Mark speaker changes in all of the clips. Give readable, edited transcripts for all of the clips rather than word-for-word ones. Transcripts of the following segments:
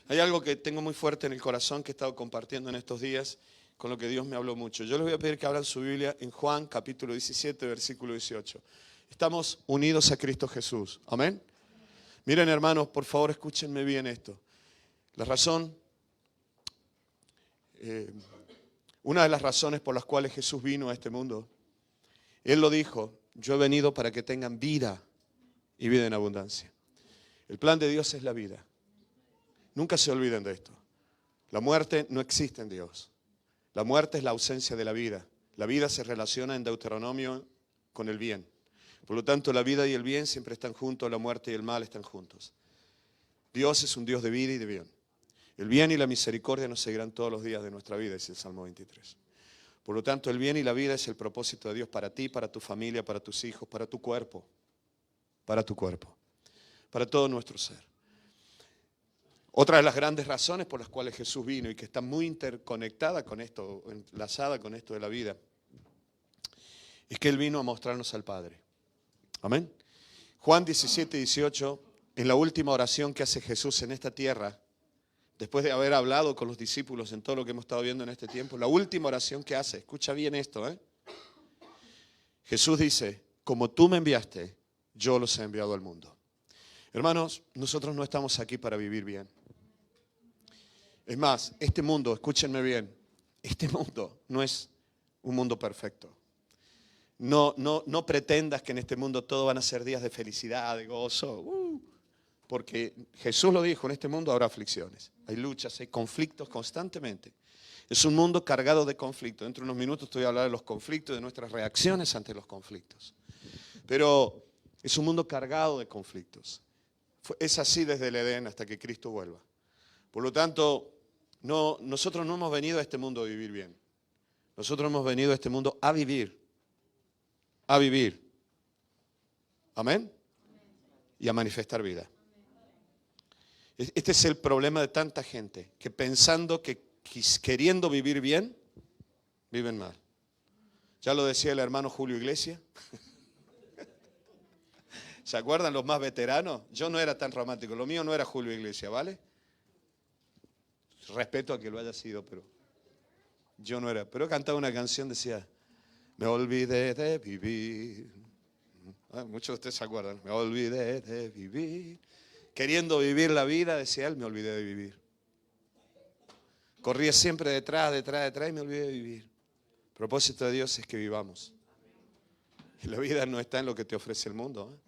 Speaker 1: Hay algo que tengo muy fuerte en el corazón que he estado compartiendo en estos días, con lo que Dios me habló mucho. Yo les voy a pedir que abran su Biblia en Juan capítulo 17, versículo 18. Estamos unidos a Cristo Jesús. Amén. Miren, hermanos, por favor, escúchenme bien esto. La razón, una de las razones por las cuales Jesús vino a este mundo, Él lo dijo: yo he venido para que tengan vida y vida en abundancia. El plan de Dios es la vida. Nunca se olviden de esto. La muerte no existe en Dios. La muerte es la ausencia de la vida. La vida se relaciona en Deuteronomio con el bien. Por lo tanto, la vida y el bien siempre están juntos, la muerte y el mal están juntos. Dios es un Dios de vida y de bien. El bien y la misericordia nos seguirán todos los días de nuestra vida, dice el Salmo 23. Por lo tanto, el bien y la vida es el propósito de Dios para ti, para tu familia, para tus hijos, para tu cuerpo, para todo nuestro ser. Otra de las grandes razones por las cuales Jesús vino y que está muy interconectada con esto, enlazada con esto de la vida, es que Él vino a mostrarnos al Padre. Amén. Juan 17, 18, en la última oración que hace Jesús en esta tierra, después de haber hablado con los discípulos en todo lo que hemos estado viendo en este tiempo, la última oración que hace, escucha bien esto, Jesús dice: como tú me enviaste, yo los he enviado al mundo. Hermanos, nosotros no estamos aquí para vivir bien. Es más, este mundo, escúchenme bien, este mundo no es un mundo perfecto. No pretendas que en este mundo todo van a ser días de felicidad, de gozo, porque Jesús lo dijo: en este mundo habrá aflicciones, hay luchas, hay conflictos constantemente. Es un mundo cargado de conflictos. Dentro de unos minutos te voy a hablar de los conflictos, de nuestras reacciones ante los conflictos. Pero es un mundo cargado de conflictos. Es así desde el Edén hasta que Cristo vuelva. Por lo tanto, nosotros no hemos venido a este mundo a vivir bien. Nosotros hemos venido a este mundo a vivir. A vivir. Amén. Y a manifestar vida. Este es el problema de tanta gente, que pensando que queriendo vivir bien, viven mal. Ya lo decía el hermano Julio Iglesias. ¿Se acuerdan los más veteranos? Yo no era tan romántico, lo mío no era Julio Iglesias, ¿vale? Respeto a que lo haya sido, pero yo no era. Pero cantaba una canción, decía: me olvidé de vivir. Muchos de ustedes se acuerdan. Me olvidé de vivir. Queriendo vivir la vida, decía él, me olvidé de vivir. Corría siempre detrás y me olvidé de vivir. El propósito de Dios es que vivamos. Y la vida no está en lo que te ofrece el mundo.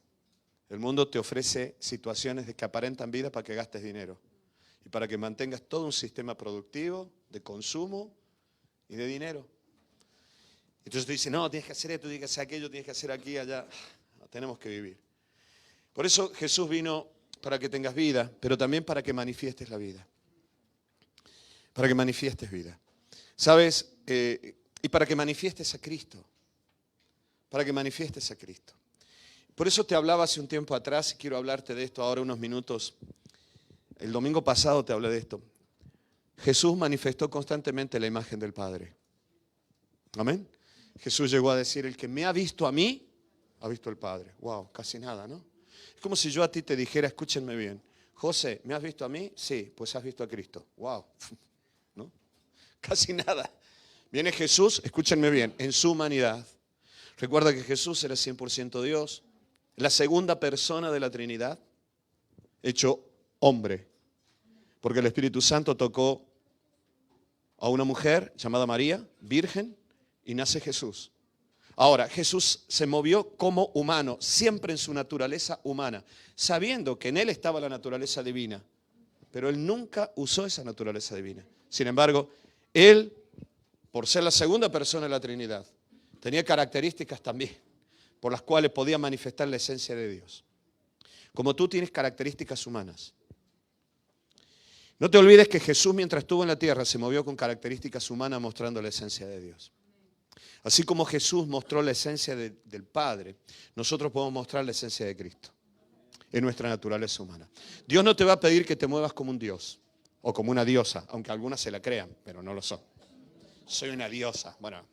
Speaker 1: El mundo te ofrece situaciones que aparentan vida para que gastes dinero. Y para que mantengas todo un sistema productivo, de consumo y de dinero. Entonces tú dices: no, tienes que hacer esto, tienes que hacer aquello, tienes que hacer aquí, allá. No, tenemos que vivir. Por eso Jesús vino para que tengas vida, pero también para que manifiestes la vida. Para que manifiestes vida. ¿Sabes? Y para que manifiestes a Cristo. Para que manifiestes a Cristo. Por eso te hablaba hace un tiempo atrás y quiero hablarte de esto ahora unos minutos. El domingo pasado te hablé de esto. Jesús manifestó constantemente la imagen del Padre. Amén. Jesús llegó a decir: el que me ha visto a mí, ha visto al Padre. Wow, casi nada, ¿no? Es como si yo a ti te dijera: escúchenme bien, José, ¿me has visto a mí? Sí, pues has visto a Cristo. Wow, ¿no? Casi nada. Viene Jesús, escúchenme bien, en su humanidad. Recuerda que Jesús era 100% Dios, la segunda persona de la Trinidad, hecho hombre. Porque el Espíritu Santo tocó a una mujer llamada María, virgen, y nace Jesús. Ahora, Jesús se movió como humano, siempre en su naturaleza humana, sabiendo que en Él estaba la naturaleza divina, pero Él nunca usó esa naturaleza divina. Sin embargo, Él, por ser la segunda persona de la Trinidad, tenía características también por las cuales podía manifestar la esencia de Dios. Como tú tienes características humanas. No te olvides que Jesús, mientras estuvo en la tierra, se movió con características humanas mostrando la esencia de Dios. Así como Jesús mostró la esencia del Padre, nosotros podemos mostrar la esencia de Cristo en nuestra naturaleza humana. Dios no te va a pedir que te muevas como un Dios o como una diosa, aunque algunas se la crean, pero no lo son. Soy una diosa. Bueno,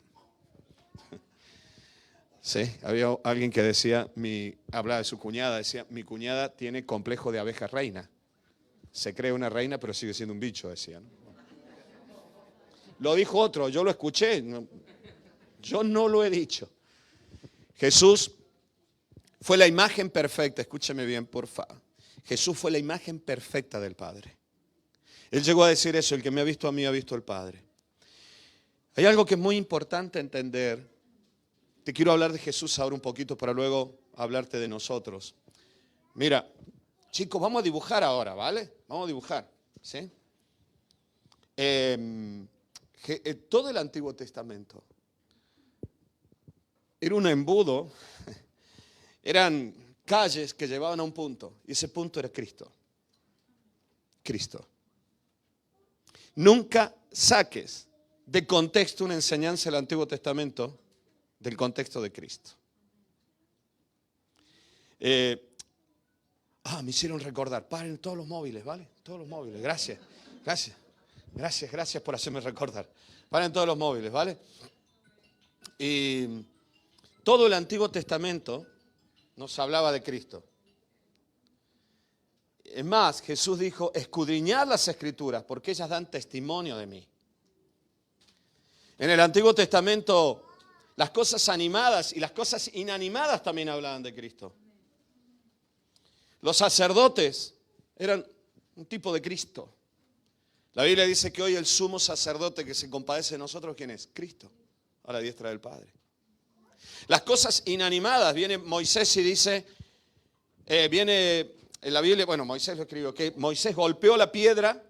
Speaker 1: sí, había alguien que decía, hablaba de su cuñada, decía: mi cuñada tiene complejo de abeja reina. Se cree una reina, pero sigue siendo un bicho, decía, ¿no? Lo dijo otro, yo lo escuché. Yo no lo he dicho. Jesús fue la imagen perfecta, escúcheme bien, por favor. Jesús fue la imagen perfecta del Padre. Él llegó a decir eso: el que me ha visto a mí ha visto al Padre. Hay algo que es muy importante entender. Te quiero hablar de Jesús ahora un poquito para luego hablarte de nosotros. Mira, chicos, vamos a dibujar ahora, ¿vale? Vamos a dibujar, ¿sí? Todo el Antiguo Testamento era un embudo, eran calles que llevaban a un punto, y ese punto era Cristo. Cristo. Nunca saques de contexto una enseñanza del Antiguo Testamento del contexto de Cristo. Me hicieron recordar. Paren todos los móviles, ¿vale? Todos los móviles. Gracias. Gracias por hacerme recordar. Paren todos los móviles, ¿vale? Y todo el Antiguo Testamento nos hablaba de Cristo. Es más, Jesús dijo: escudriñad las Escrituras, porque ellas dan testimonio de mí. En el Antiguo Testamento, las cosas animadas y las cosas inanimadas también hablaban de Cristo. Los sacerdotes eran un tipo de Cristo. La Biblia dice que hoy el sumo sacerdote que se compadece de nosotros, ¿quién es? Cristo, a la diestra del Padre. Las cosas inanimadas, viene Moisés y dice, viene en la Biblia, bueno, Moisés lo escribió, que Moisés golpeó la piedra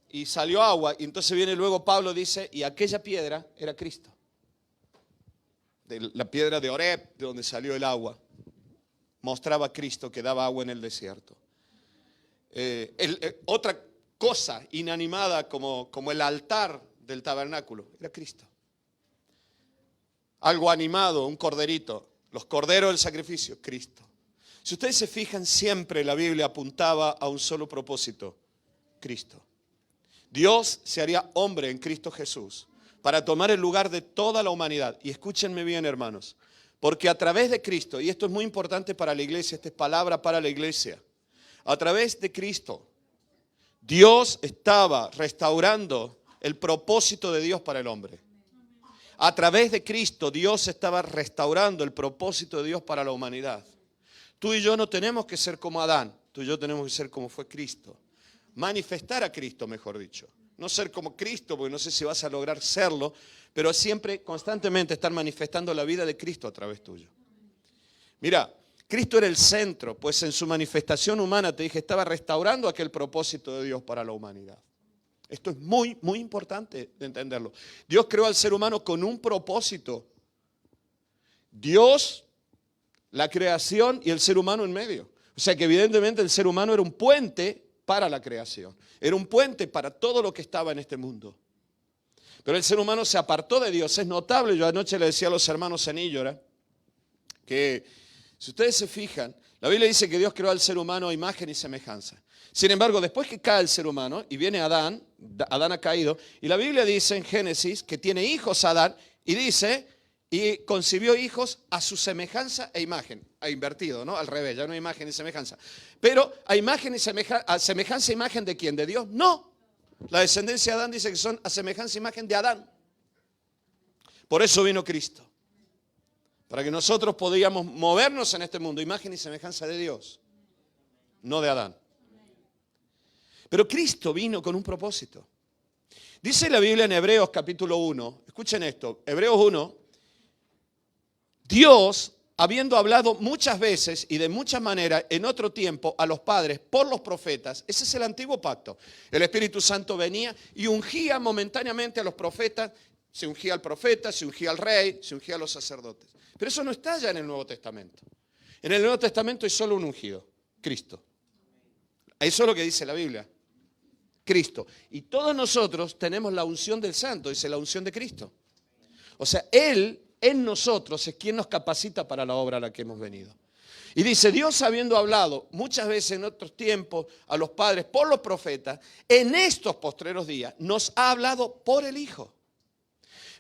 Speaker 1: y salió agua, y entonces viene luego Pablo y dice, y aquella piedra era Cristo. La piedra de Oreb, de donde salió el agua, mostraba a Cristo que daba agua en el desierto. Otra cosa inanimada como el altar del tabernáculo era Cristo. Algo animado, un corderito, los corderos del sacrificio, Cristo. Si ustedes se fijan, siempre la Biblia apuntaba a un solo propósito: Cristo. Dios se haría hombre en Cristo Jesús para tomar el lugar de toda la humanidad. Y escúchenme bien, hermanos, porque a través de Cristo, y esto es muy importante para la iglesia, esta es palabra para la iglesia, a través de Cristo, Dios estaba restaurando el propósito de Dios para el hombre. A través de Cristo, Dios estaba restaurando el propósito de Dios para la humanidad. Tú y yo no tenemos que ser como Adán, tú y yo tenemos que ser como fue Cristo. Manifestar a Cristo, mejor dicho. No ser como Cristo, porque no sé si vas a lograr serlo, pero siempre, constantemente estar manifestando la vida de Cristo a través tuyo. Mira, Cristo era el centro, pues en su manifestación humana, te dije, estaba restaurando aquel propósito de Dios para la humanidad. Esto es muy, muy importante de entenderlo. Dios creó al ser humano con un propósito. Dios, la creación y el ser humano en medio. O sea que evidentemente el ser humano era un puente para la creación. Era un puente para todo lo que estaba en este mundo. Pero el ser humano se apartó de Dios. Es notable, yo anoche le decía a los hermanos en Illora, que si ustedes se fijan, la Biblia dice que Dios creó al ser humano a imagen y semejanza. Sin embargo, después que cae el ser humano y viene Adán ha caído, y la Biblia dice en Génesis que tiene hijos Adán, y dice, y concibió hijos a su semejanza e imagen. Ha invertido, ¿no? Al revés, ya no hay imagen y semejanza. Pero a imagen y semejanza e imagen ¿de quién? ¿De Dios? No. La descendencia de Adán dice que son a semejanza e imagen de Adán. Por eso vino Cristo. Para que nosotros podíamos movernos en este mundo, imagen y semejanza de Dios, no de Adán. Pero Cristo vino con un propósito. Dice la Biblia en Hebreos capítulo 1, escuchen esto, Hebreos 1, Dios, habiendo hablado muchas veces y de muchas maneras en otro tiempo a los padres por los profetas, ese es el antiguo pacto. El Espíritu Santo venía y ungía momentáneamente a los profetas, se ungía al profeta, se ungía al rey, se ungía a los sacerdotes. Pero eso no está ya en el Nuevo Testamento. En el Nuevo Testamento hay solo un ungido, Cristo. Eso es lo que dice la Biblia. Cristo. Y todos nosotros tenemos la unción del Santo, dice la unción de Cristo. O sea, Él en nosotros es quien nos capacita para la obra a la que hemos venido. Y dice, Dios habiendo hablado muchas veces en otros tiempos a los padres por los profetas, en estos postreros días nos ha hablado por el Hijo.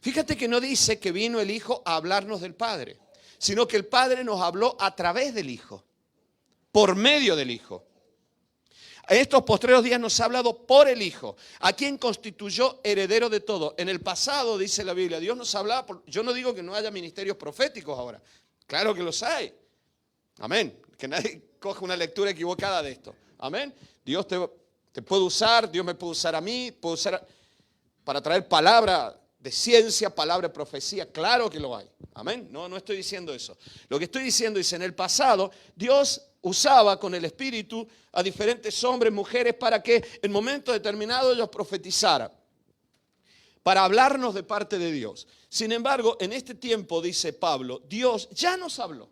Speaker 1: Fíjate que no dice que vino el Hijo a hablarnos del Padre, sino que el Padre nos habló a través del Hijo, por medio del Hijo. En estos postreros días nos ha hablado por el Hijo, a quien constituyó heredero de todo. En el pasado, dice la Biblia, Dios nos hablaba, yo no digo que no haya ministerios proféticos ahora, claro que los hay. Amén. Que nadie coja una lectura equivocada de esto. Amén. Dios te puede usar, Dios me puede usar a mí, puede usar para traer palabra de ciencia, palabra de profecía, claro que lo hay. Amén. No estoy diciendo eso. Lo que estoy diciendo es, en el pasado, Dios usaba con el Espíritu a diferentes hombres, mujeres, para que en momentos determinados ellos profetizaran, para hablarnos de parte de Dios. Sin embargo, en este tiempo, dice Pablo, Dios ya nos habló.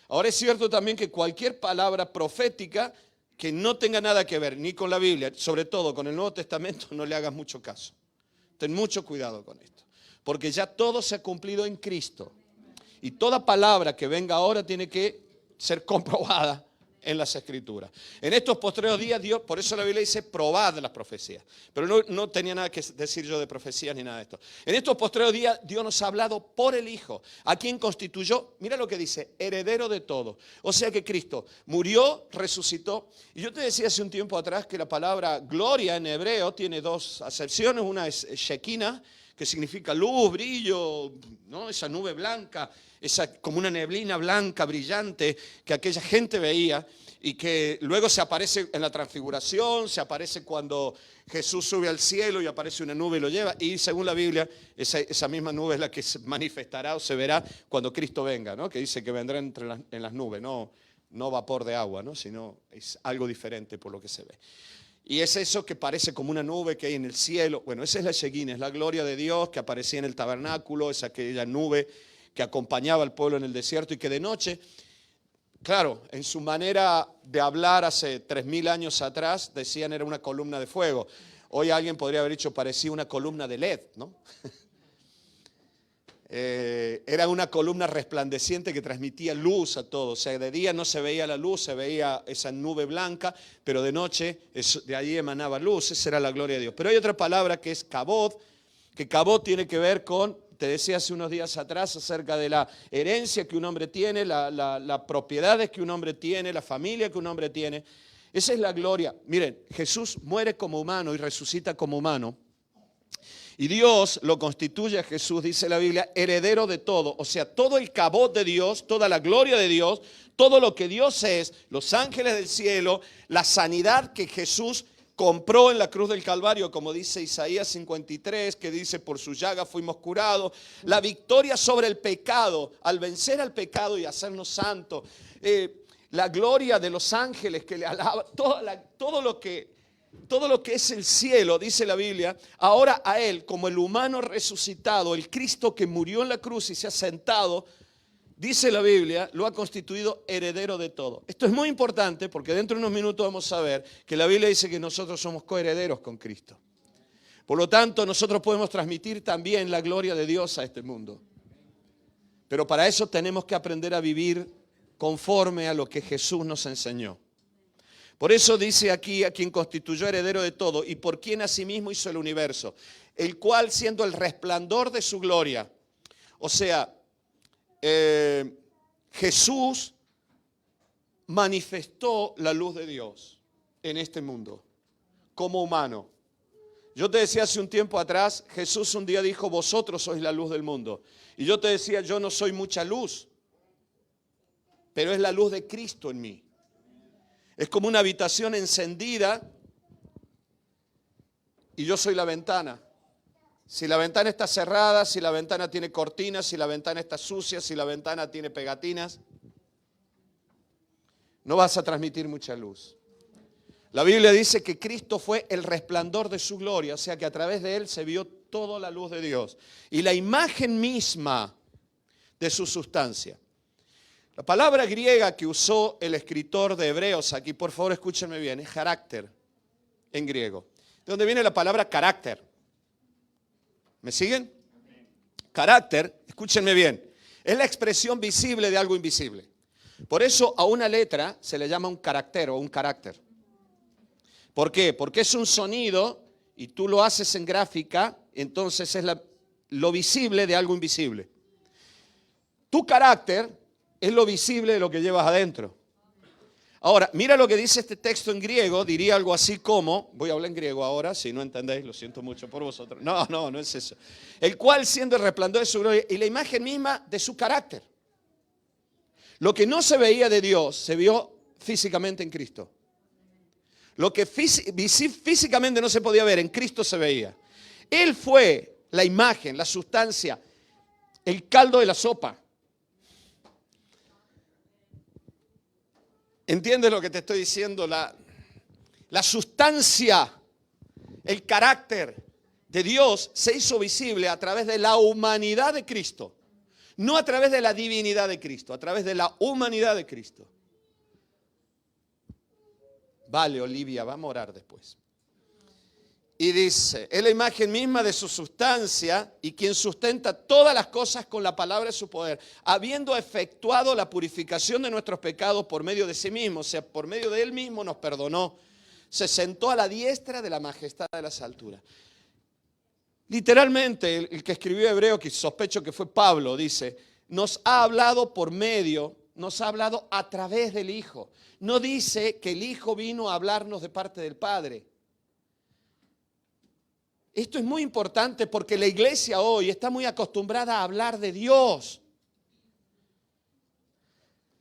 Speaker 1: Ahora es cierto también que cualquier palabra profética que no tenga nada que ver ni con la Biblia, sobre todo con el Nuevo Testamento, no le hagas mucho caso. Ten mucho cuidado con esto, porque ya todo se ha cumplido en Cristo. Y toda palabra que venga ahora tiene que ser comprobada en las Escrituras. En estos postreros días Dios, por eso la Biblia dice, probad las profecías. Pero no tenía nada que decir yo de profecías ni nada de esto. En estos postreros días Dios nos ha hablado por el Hijo, a quien constituyó, mira lo que dice, heredero de todo. O sea que Cristo murió, resucitó. Y yo te decía hace un tiempo atrás que la palabra gloria en hebreo tiene dos acepciones. Una es Shekinah, que significa luz, brillo, ¿no? Esa nube blanca, esa como una neblina blanca, brillante, que aquella gente veía y que luego se aparece en la transfiguración, se aparece cuando Jesús sube al cielo y aparece una nube y lo lleva. Y según la Biblia, esa misma nube es la que se manifestará o se verá cuando Cristo venga, ¿no? Que dice que vendrá en las nubes, no vapor de agua, ¿no? Sino es algo diferente por lo que se ve. Y es eso que parece como una nube que hay en el cielo. Bueno, esa es la Shekinah, es la gloria de Dios que aparecía en el tabernáculo, es aquella nube que acompañaba al pueblo en el desierto y que de noche, claro, en su manera de hablar hace 3000 años atrás, decían era una columna de fuego. Hoy alguien podría haber dicho parecía una columna de LED, ¿no? Era una columna resplandeciente que transmitía luz a todo. O sea, de día no se veía la luz, se veía esa nube blanca, pero de noche de allí emanaba luz. Esa era la gloria de Dios. Pero hay otra palabra que es kabod, que kabod tiene que ver con, te decía hace unos días atrás, acerca de la herencia que un hombre tiene, las propiedades que un hombre tiene, la familia que un hombre tiene. Esa es la gloria. Miren, Jesús muere como humano y resucita como humano. Y Dios lo constituye a Jesús, dice la Biblia, heredero de todo. O sea, todo el kabod de Dios, toda la gloria de Dios, todo lo que Dios es, los ángeles del cielo, la sanidad que Jesús compró en la cruz del Calvario, como dice Isaías 53, que dice, por su llaga fuimos curados. La victoria sobre el pecado, al vencer al pecado y hacernos santos. La gloria de los ángeles que le alaban, todo lo que es el cielo, dice la Biblia, ahora a Él, como el humano resucitado, el Cristo que murió en la cruz y se ha sentado, dice la Biblia, lo ha constituido heredero de todo. Esto es muy importante porque dentro de unos minutos vamos a ver que la Biblia dice que nosotros somos coherederos con Cristo. Por lo tanto, nosotros podemos transmitir también la gloria de Dios a este mundo. Pero para eso tenemos que aprender a vivir conforme a lo que Jesús nos enseñó. Por eso dice aquí, a quien constituyó heredero de todo y por quien asimismo hizo el universo, el cual siendo el resplandor de su gloria. O sea, Jesús manifestó la luz de Dios en este mundo como humano. Yo te decía hace un tiempo atrás, Jesús un día dijo, vosotros sois la luz del mundo. Y yo te decía, yo no soy mucha luz, pero es la luz de Cristo en mí. Es como una habitación encendida y yo soy la ventana. Si la ventana está cerrada, si la ventana tiene cortinas, si la ventana está sucia, si la ventana tiene pegatinas, no vas a transmitir mucha luz. La Biblia dice que Cristo fue el resplandor de su gloria, o sea que a través de Él se vio toda la luz de Dios. Y la imagen misma de su sustancia. La palabra griega que usó el escritor de Hebreos, aquí por favor escúchenme bien, es carácter en griego. ¿De dónde viene la palabra carácter? ¿Me siguen? Carácter, escúchenme bien, es la expresión visible de algo invisible. Por eso a una letra se le llama un carácter o un carácter. ¿Por qué? Porque es un sonido y tú lo haces en gráfica, entonces es lo visible de algo invisible. Tu carácter es lo visible de lo que llevas adentro. Ahora, mira lo que dice este texto en griego, diría algo así como, voy a hablar en griego ahora, si no entendéis, lo siento mucho por vosotros. No es eso. El cual siendo el resplandor de su gloria y la imagen misma de su carácter. Lo que no se veía de Dios, se vio físicamente en Cristo. Lo que físicamente no se podía ver, en Cristo se veía. Él fue la imagen, la sustancia, el caldo de la sopa. ¿Entiendes lo que te estoy diciendo? La sustancia, el carácter de Dios se hizo visible a través de la humanidad de Cristo. No a través de la divinidad de Cristo, a través de la humanidad de Cristo. Vale, Olivia, vamos a orar después. Y dice, es la imagen misma de su sustancia y quien sustenta todas las cosas con la palabra de su poder, habiendo efectuado la purificación de nuestros pecados por medio de sí mismo, o sea, por medio de él mismo nos perdonó, se sentó a la diestra de la majestad de las alturas. Literalmente, el que escribió Hebreo, que sospecho que fue Pablo, dice, nos ha hablado por medio, nos ha hablado a través del Hijo. No dice que el Hijo vino a hablarnos de parte del Padre. Esto es muy importante porque la iglesia hoy está muy acostumbrada a hablar de Dios.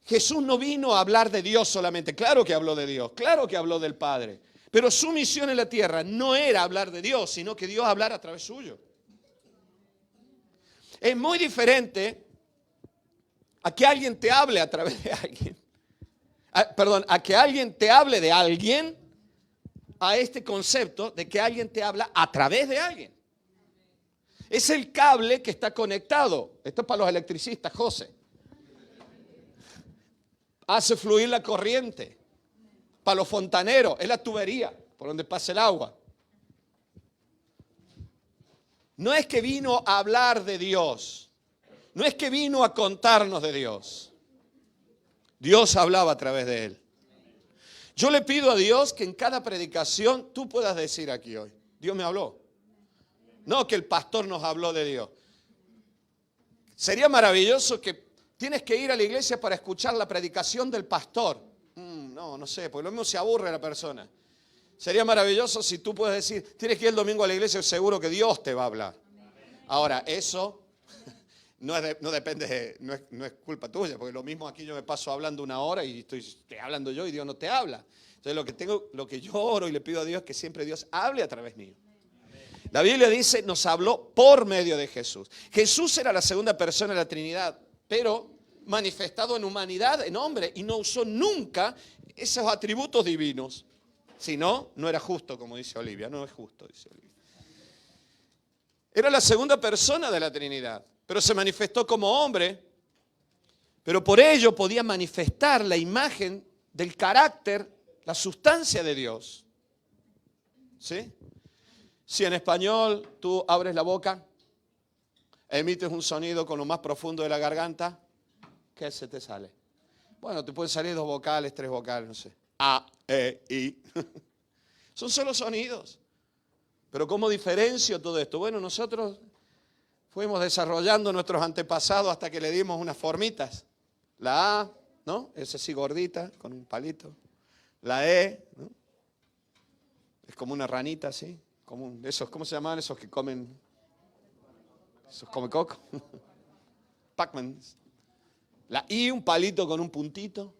Speaker 1: Jesús no vino a hablar de Dios solamente. Claro que habló de Dios, claro que habló del Padre. Pero su misión en la tierra no era hablar de Dios, sino que Dios hablara a través suyo. Es muy diferente a que alguien te hable a través de alguien. A que alguien te hable de alguien, a este concepto de que alguien te habla a través de alguien. Es el cable que está conectado. Esto es para los electricistas, José. Hace fluir la corriente. Para los fontaneros, es la tubería por donde pasa el agua. No es que vino a hablar de Dios. No es que vino a contarnos de Dios. Dios hablaba a través de él. Yo le pido a Dios que en cada predicación tú puedas decir aquí hoy, Dios me habló. No que el pastor nos habló de Dios. Sería maravilloso que tienes que ir a la iglesia para escuchar la predicación del pastor. No sé, porque lo mismo se aburre la persona. Sería maravilloso si tú puedes decir, tienes que ir el domingo a la iglesia, seguro que Dios te va a hablar. Ahora, eso no es culpa tuya, porque lo mismo aquí yo me paso hablando una hora y estoy hablando yo y Dios no te habla. Entonces lo que yo oro y le pido a Dios es que siempre Dios hable a través mío. La Biblia dice, nos habló por medio de Jesús. Jesús era la segunda persona de la Trinidad, pero manifestado en humanidad, en hombre, y no usó nunca esos atributos divinos. Si no, no era justo, como dice Olivia, no es justo, dice Olivia. Era la segunda persona de la Trinidad, pero se manifestó como hombre, pero por ello podía manifestar la imagen del carácter, la sustancia de Dios. ¿Sí? Si en español tú abres la boca, emites un sonido con lo más profundo de la garganta, ¿qué se te sale? Bueno, te pueden salir 2 vocales, 3 vocales, no sé. A, E, I. Son solo sonidos. Pero ¿cómo diferencio todo esto? Bueno, nosotros fuimos desarrollando nuestros antepasados hasta que le dimos unas formitas. La A, ¿no? Es así gordita, con un palito. La E, ¿no? Es como una ranita así. Como esos, ¿cómo se llaman esos que comen? Esos come coco. Pac-Man. La I, un palito con un puntito.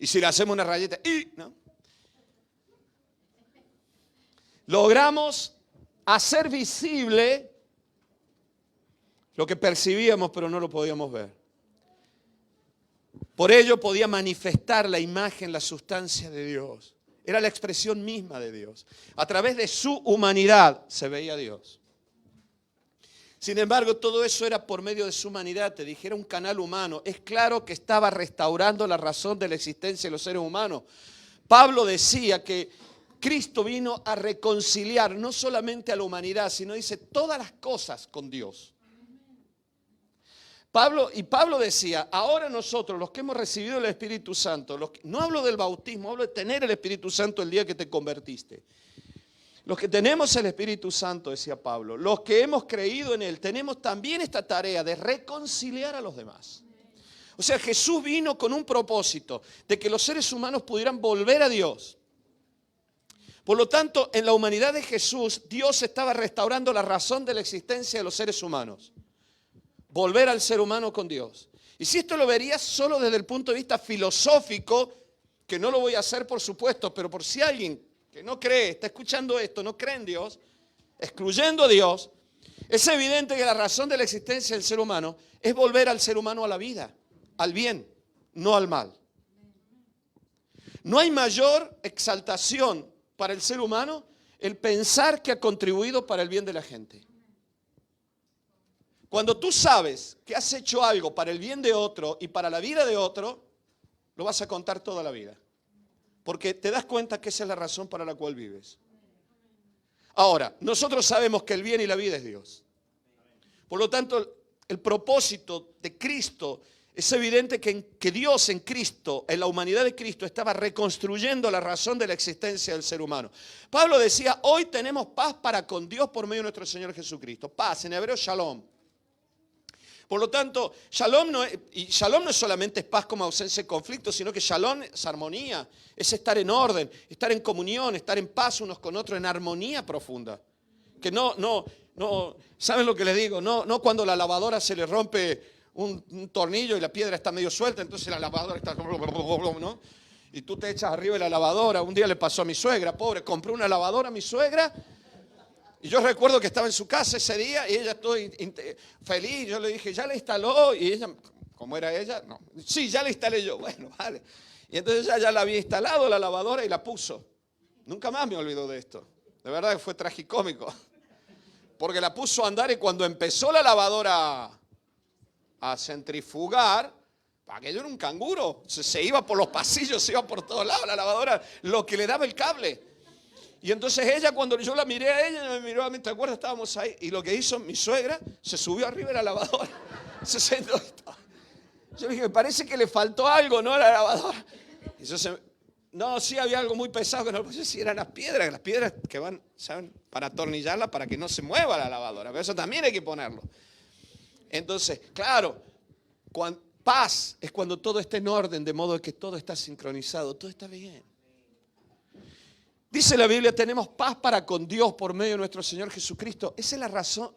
Speaker 1: Y si le hacemos una rayeta, I, ¿no? Logramos hacer visible lo que percibíamos, pero no lo podíamos ver. Por ello podía manifestar la imagen, la sustancia de Dios. Era la expresión misma de Dios. A través de su humanidad se veía Dios. Sin embargo, todo eso era por medio de su humanidad, te dije, era un canal humano. Es claro que estaba restaurando la razón de la existencia de los seres humanos. Pablo decía que Cristo vino a reconciliar no solamente a la humanidad, sino dice todas las cosas con Dios. Pablo decía, ahora nosotros, los que hemos recibido el Espíritu Santo, no hablo del bautismo, hablo de tener el Espíritu Santo el día que te convertiste. Los que tenemos el Espíritu Santo, decía Pablo, los que hemos creído en Él, tenemos también esta tarea de reconciliar a los demás. O sea, Jesús vino con un propósito de que los seres humanos pudieran volver a Dios. Por lo tanto, en la humanidad de Jesús, Dios estaba restaurando la razón de la existencia de los seres humanos. Volver al ser humano con Dios. Y si esto lo verías solo desde el punto de vista filosófico, que no lo voy a hacer por supuesto, pero por si alguien que no cree, está escuchando esto, no cree en Dios, excluyendo a Dios, es evidente que la razón de la existencia del ser humano es volver al ser humano a la vida, al bien, no al mal. No hay mayor exaltación para el ser humano el pensar que ha contribuido para el bien de la gente. Cuando tú sabes que has hecho algo para el bien de otro y para la vida de otro, lo vas a contar toda la vida. Porque te das cuenta que esa es la razón para la cual vives. Ahora, nosotros sabemos que el bien y la vida es Dios. Por lo tanto, el propósito de Cristo es evidente que Dios en Cristo, en la humanidad de Cristo, estaba reconstruyendo la razón de la existencia del ser humano. Pablo decía, hoy tenemos paz para con Dios por medio de nuestro Señor Jesucristo. Paz, en hebreo shalom. Por lo tanto, shalom no es solamente paz como ausencia de conflicto, sino que shalom es armonía, es estar en orden, estar en comunión, estar en paz unos con otros, en armonía profunda. Que no, ¿saben lo que les digo? No cuando la lavadora se le rompe un tornillo y la piedra está medio suelta, entonces la lavadora está, ¿no? Y tú te echas arriba de la lavadora. Un día le pasó a mi suegra, pobre, compró una lavadora a mi suegra. Y yo recuerdo que estaba en su casa ese día y ella estoy feliz. Yo le dije, ¿ya la instaló? Y ella, ¿cómo era ella? No. Sí, ya la instalé yo. Bueno, vale. Y entonces ella ya la había instalado la lavadora y la puso. Nunca más me olvido de esto. De verdad que fue tragicómico. Porque la puso a andar y cuando empezó la lavadora a centrifugar, aquello era un canguro. Se iba por los pasillos, se iba por todos lados la lavadora, lo que le daba el cable. Y entonces ella, cuando yo la miré a ella, me miró a mí, ¿te acuerdas? Estábamos ahí. Y lo que hizo mi suegra, se subió arriba de la lavadora. Se sentó. Yo dije, me parece que le faltó algo, ¿no? A la lavadora. Y no, sí había algo muy pesado, que no sé si eran las piedras que van, ¿saben? Para atornillarla para que no se mueva la lavadora. Pero eso también hay que ponerlo. Entonces, claro, paz es cuando todo está en orden, de modo que todo está sincronizado, todo está bien. Dice la Biblia, tenemos paz para con Dios por medio de nuestro Señor Jesucristo. Esa es la razón.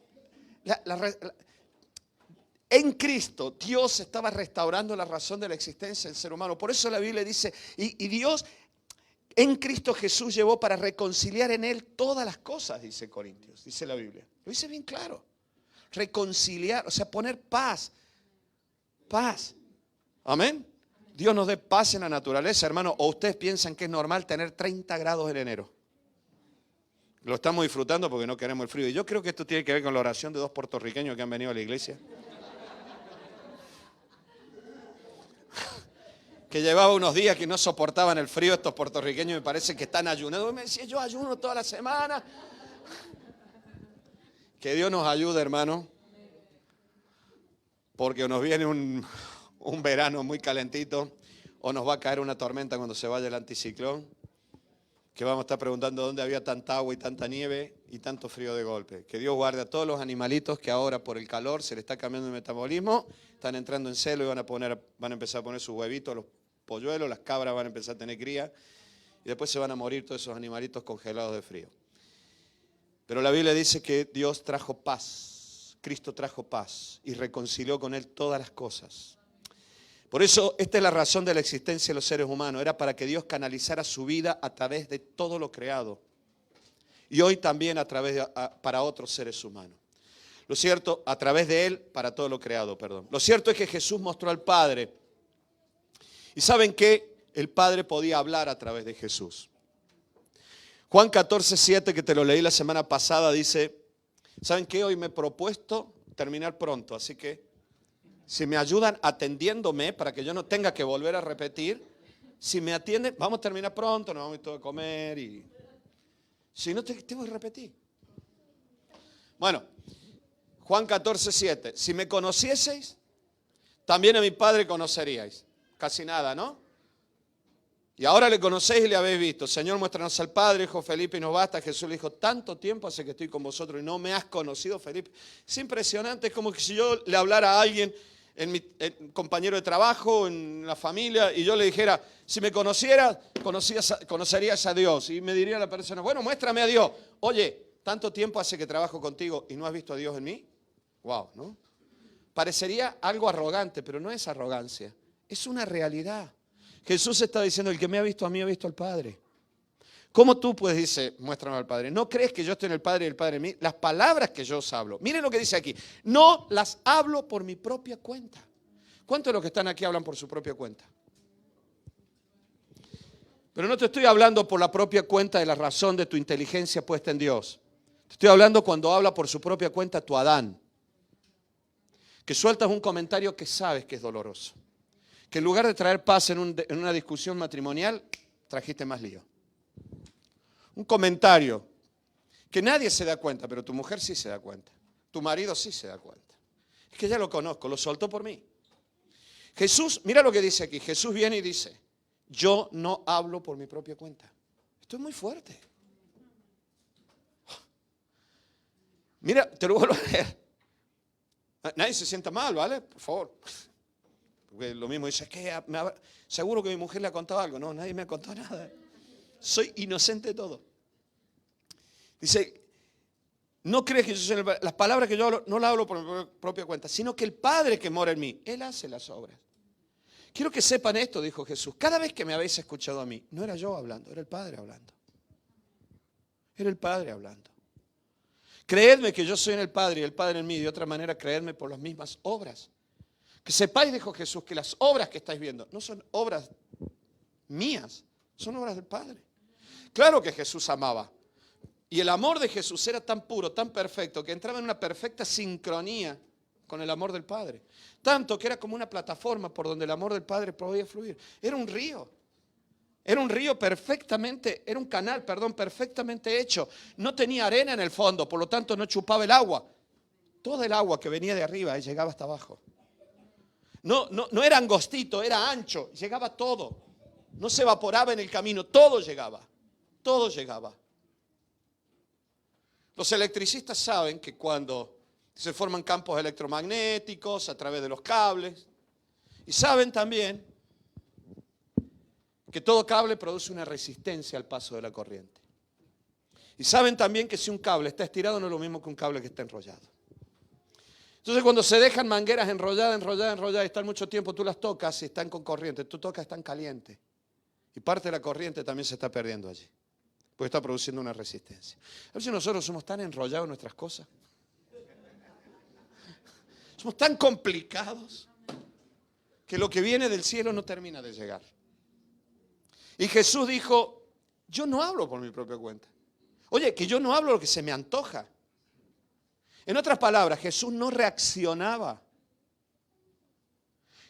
Speaker 1: En Cristo, Dios estaba restaurando la razón de la existencia del ser humano. Por eso la Biblia dice, y Dios en Cristo Jesús llevó para reconciliar en Él todas las cosas, dice Corintios, dice la Biblia. Lo dice bien claro. Reconciliar, o sea, poner paz. Paz. Amén. Dios nos dé paz en la naturaleza, hermano. ¿O ustedes piensan que es normal tener 30 grados en enero? Lo estamos disfrutando porque no queremos el frío. Y yo creo que esto tiene que ver con la oración de 2 puertorriqueños que han venido a la iglesia. Que llevaba unos días que no soportaban el frío estos puertorriqueños. Me parece que están ayunando. Y me decía, yo ayuno toda la semana. Que Dios nos ayude, hermano. Porque nos viene un verano muy calentito, o nos va a caer una tormenta cuando se vaya el anticiclón, que vamos a estar preguntando dónde había tanta agua y tanta nieve y tanto frío de golpe. Que Dios guarde a todos los animalitos que ahora por el calor se les está cambiando el metabolismo, están entrando en celo y van a empezar a poner sus huevitos, los polluelos, las cabras van a empezar a tener cría y después se van a morir todos esos animalitos congelados de frío. Pero la Biblia dice que Dios trajo paz, Cristo trajo paz y reconcilió con Él todas las cosas. Por eso esta es la razón de la existencia de los seres humanos. Era para que Dios canalizara su vida a través de todo lo creado. Y hoy también para otros seres humanos. Lo cierto, a través de Él, para todo lo creado, perdón. Lo cierto es que Jesús mostró al Padre. ¿Y saben qué? El Padre podía hablar a través de Jesús. Juan 14:7, que te lo leí la semana pasada, dice, ¿saben qué? Hoy me he propuesto terminar pronto, así que si me ayudan atendiéndome para que yo no tenga que volver a repetir, si me atienden, vamos a terminar pronto, nos vamos a ir todos a comer y si no, tengo que repetir. Bueno, Juan 14:7, si me conocieseis, también a mi Padre conoceríais. Casi nada, ¿no? Y ahora le conocéis y le habéis visto. Señor, muéstranos al Padre, dijo Felipe, y nos basta. Jesús le dijo, tanto tiempo hace que estoy con vosotros y no me has conocido, Felipe. Es impresionante, es como que si yo le hablara a alguien compañero de trabajo, en la familia, y yo le dijera, si me conocieras, conocerías a Dios. Y me diría la persona, bueno, muéstrame a Dios. Oye, tanto tiempo hace que trabajo contigo y no has visto a Dios en mí. Wow, ¿no? Parecería algo arrogante, pero no es arrogancia, es una realidad. Jesús está diciendo, el que me ha visto a mí ha visto al Padre. ¿Cómo tú puedes decir, muéstrame al Padre? ¿No crees que yo estoy en el Padre y el Padre en mí? Las palabras que yo os hablo, miren lo que dice aquí, no las hablo por mi propia cuenta. ¿Cuántos de los que están aquí hablan por su propia cuenta? Pero no te estoy hablando por la propia cuenta de la razón de tu inteligencia puesta en Dios. Te estoy hablando cuando habla por su propia cuenta tu Adán. Que sueltas un comentario que sabes que es doloroso. Que en lugar de traer paz en una discusión matrimonial, trajiste más lío. Un comentario que nadie se da cuenta, pero tu mujer sí se da cuenta. Tu marido sí se da cuenta. Es que ya lo conozco, lo soltó por mí. Jesús, mira lo que dice aquí. Jesús viene y dice, yo no hablo por mi propia cuenta. Esto es muy fuerte. Mira, te lo vuelvo a leer. Nadie se sienta mal, ¿vale? Por favor. Porque lo mismo dice, es que seguro que mi mujer le ha contado algo. No, nadie me ha contado nada. Soy inocente de todo. Dice, no crees que yo soy las palabras que yo hablo, no las hablo por mi propia cuenta, sino que el Padre que mora en mí, Él hace las obras. Quiero que sepan esto, dijo Jesús. Cada vez que me habéis escuchado a mí, no era yo hablando, era el Padre hablando. Era el Padre hablando. Creedme que yo soy en el Padre y el Padre en mí. De otra manera, creedme por las mismas obras. Que sepáis, dijo Jesús, que las obras que estáis viendo no son obras mías, son obras del Padre. Claro que Jesús amaba. Y el amor de Jesús era tan puro, tan perfecto, que entraba en una perfecta sincronía con el amor del Padre. Tanto que era como una plataforma por donde el amor del Padre podía fluir. Era un río. Era un río perfectamente, era un canal, perdón, perfectamente hecho. No tenía arena en el fondo, por lo tanto no chupaba el agua. Todo el agua que venía de arriba y llegaba hasta abajo. No era angostito, era ancho, llegaba todo. No se evaporaba en el camino, todo llegaba. Todo llegaba. Los electricistas saben que cuando se forman campos electromagnéticos a través de los cables, y saben también que todo cable produce una resistencia al paso de la corriente. Y saben también que si un cable está estirado no es lo mismo que un cable que está enrollado. Entonces cuando se dejan mangueras enrolladas, y están mucho tiempo, tú las tocas y están con corriente, tú tocas, están calientes. Y parte de la corriente también se está perdiendo allí, porque está produciendo una resistencia. A ver si nosotros somos tan enrollados en nuestras cosas. Somos tan complicados que lo que viene del cielo no termina de llegar. Y Jesús dijo, yo no hablo por mi propia cuenta. Oye, que yo no hablo lo que se me antoja. En otras palabras, Jesús no reaccionaba.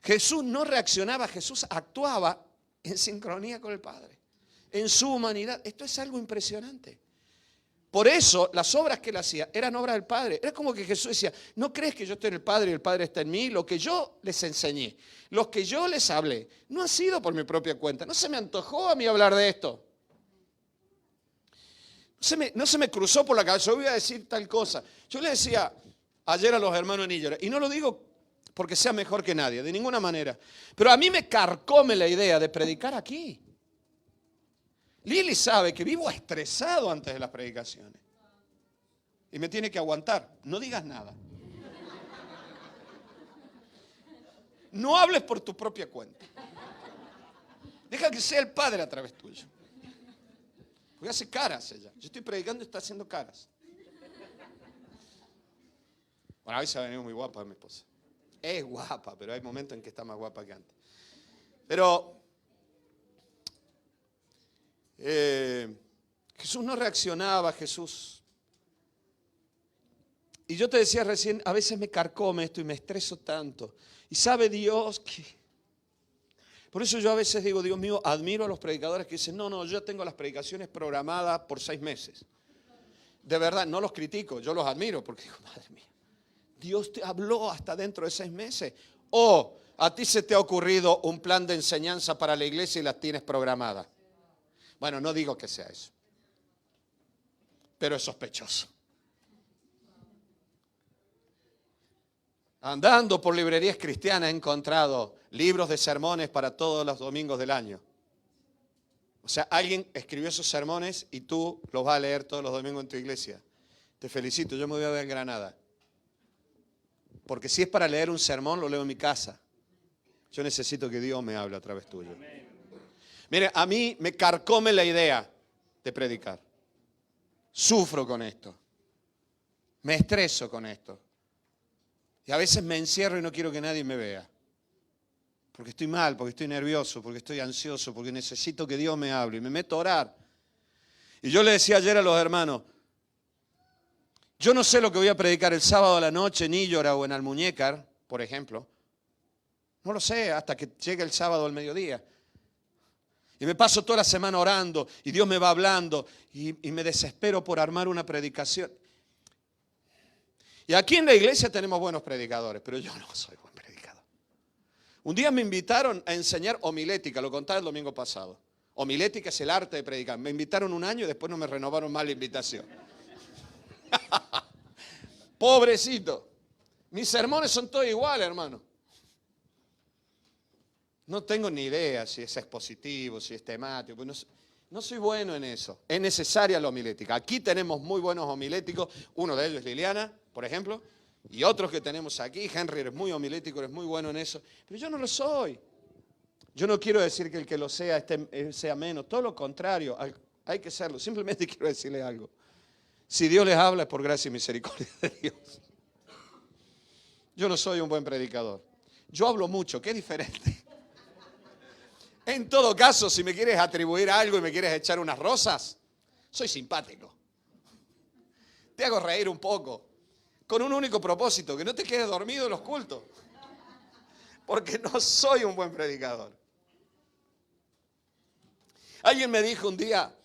Speaker 1: Jesús no reaccionaba, Jesús actuaba en sincronía con el Padre, en su humanidad. Esto es algo impresionante. Por eso las obras que él hacía eran obras del Padre. Era como que Jesús decía, ¿no crees que yo estoy en el Padre y el Padre está en mí? Lo que yo les enseñé, lo que yo les hablé, no ha sido por mi propia cuenta. No se me antojó a mí hablar de esto. No se me cruzó por la cabeza, yo voy a decir tal cosa. Yo le decía ayer a los hermanos en Illora, y no lo digo porque sea mejor que nadie, de ninguna manera. Pero a mí me carcome la idea de predicar aquí. Lili sabe que vivo estresado antes de las predicaciones. Y me tiene que aguantar. No digas nada. No hables por tu propia cuenta. Deja que sea el Padre a través tuyo. Porque hace caras ella. Yo estoy predicando y está haciendo caras. Bueno, a veces ha venido muy guapa mi esposa. Es guapa, pero hay momentos en que está más guapa que antes. Pero Jesús no reaccionaba, Jesús. Y yo te decía recién, a veces me carcome esto y me estreso tanto. Y sabe Dios que... Por eso yo a veces digo, Dios mío, admiro a los predicadores que dicen, no, yo ya tengo las predicaciones programadas por 6 meses. De verdad, no los critico, yo los admiro porque digo, madre mía, Dios te habló hasta dentro de 6 meses. O a ti se te ha ocurrido un plan de enseñanza para la iglesia y las tienes programadas. Bueno, no digo que sea eso, pero es sospechoso. Andando por librerías cristianas he encontrado libros de sermones para todos los domingos del año. O sea, alguien escribió esos sermones y tú los vas a leer todos los domingos en tu iglesia. Te felicito, yo me voy a ver en Granada. Porque si es para leer un sermón, lo leo en mi casa. Yo necesito que Dios me hable a través tuyo. Mire, a mí me carcome la idea de predicar. Sufro con esto. Me estreso con esto. Y a veces me encierro y no quiero que nadie me vea. Porque estoy mal, porque estoy nervioso, porque estoy ansioso, porque necesito que Dios me hable. Y me meto a orar. Y yo le decía ayer a los hermanos, yo no sé lo que voy a predicar el sábado a la noche en Íllora o en Almuñécar, por ejemplo. No lo sé hasta que llegue el sábado al mediodía. Y me paso toda la semana orando y Dios me va hablando y me desespero por armar una predicación. Y aquí en la iglesia tenemos buenos predicadores, pero yo no soy buen predicador. Un día me invitaron a enseñar homilética, lo conté el domingo pasado. Homilética es el arte de predicar. Me invitaron un año y después no me renovaron más la invitación. Pobrecito. Mis sermones son todos iguales, hermano. No tengo ni idea si es expositivo, si es temático. No soy bueno en eso. Es necesaria la homilética. Aquí tenemos muy buenos homiléticos. Uno de ellos es Liliana, por ejemplo. Y otros que tenemos aquí. Henry es muy homilético, es muy bueno en eso. Pero yo no lo soy. Yo no quiero decir que el que lo sea sea menos. Todo lo contrario. Hay que serlo. Simplemente quiero decirle algo. Si Dios les habla es por gracia y misericordia de Dios. Yo no soy un buen predicador. Yo hablo mucho, que es diferente. En todo caso, si me quieres atribuir algo y me quieres echar unas rosas, soy simpático. Te hago reír un poco, con un único propósito, que no te quedes dormido en los cultos. Porque no soy un buen predicador. Alguien me dijo un día,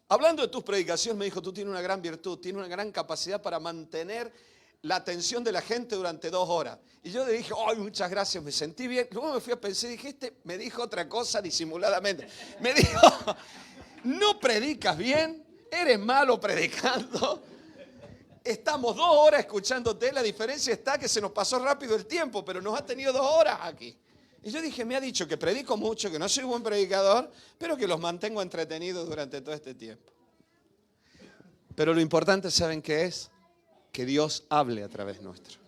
Speaker 1: hablando de tus predicaciones, me dijo, tú tienes una gran virtud, tienes una gran capacidad para mantener la atención de la gente durante 2 horas. Y yo le dije, ay, muchas gracias, me sentí bien. Luego me fui a pensar y dije, me dijo otra cosa disimuladamente. Me dijo, no predicas bien, eres malo predicando. Estamos 2 horas escuchándote, la diferencia está que se nos pasó rápido el tiempo, pero nos ha tenido 2 horas aquí. Y yo dije, me ha dicho que predico mucho, que no soy buen predicador, pero que los mantengo entretenidos durante todo este tiempo. Pero lo importante, ¿saben qué es? Que Dios hable a través nuestro.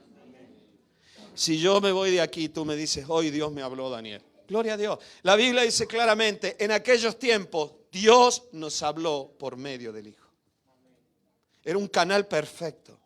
Speaker 1: Si yo me voy de aquí, tú me dices, hoy Dios me habló, Daniel. Gloria a Dios. La Biblia dice claramente, en aquellos tiempos Dios nos habló por medio del Hijo. Era un canal perfecto.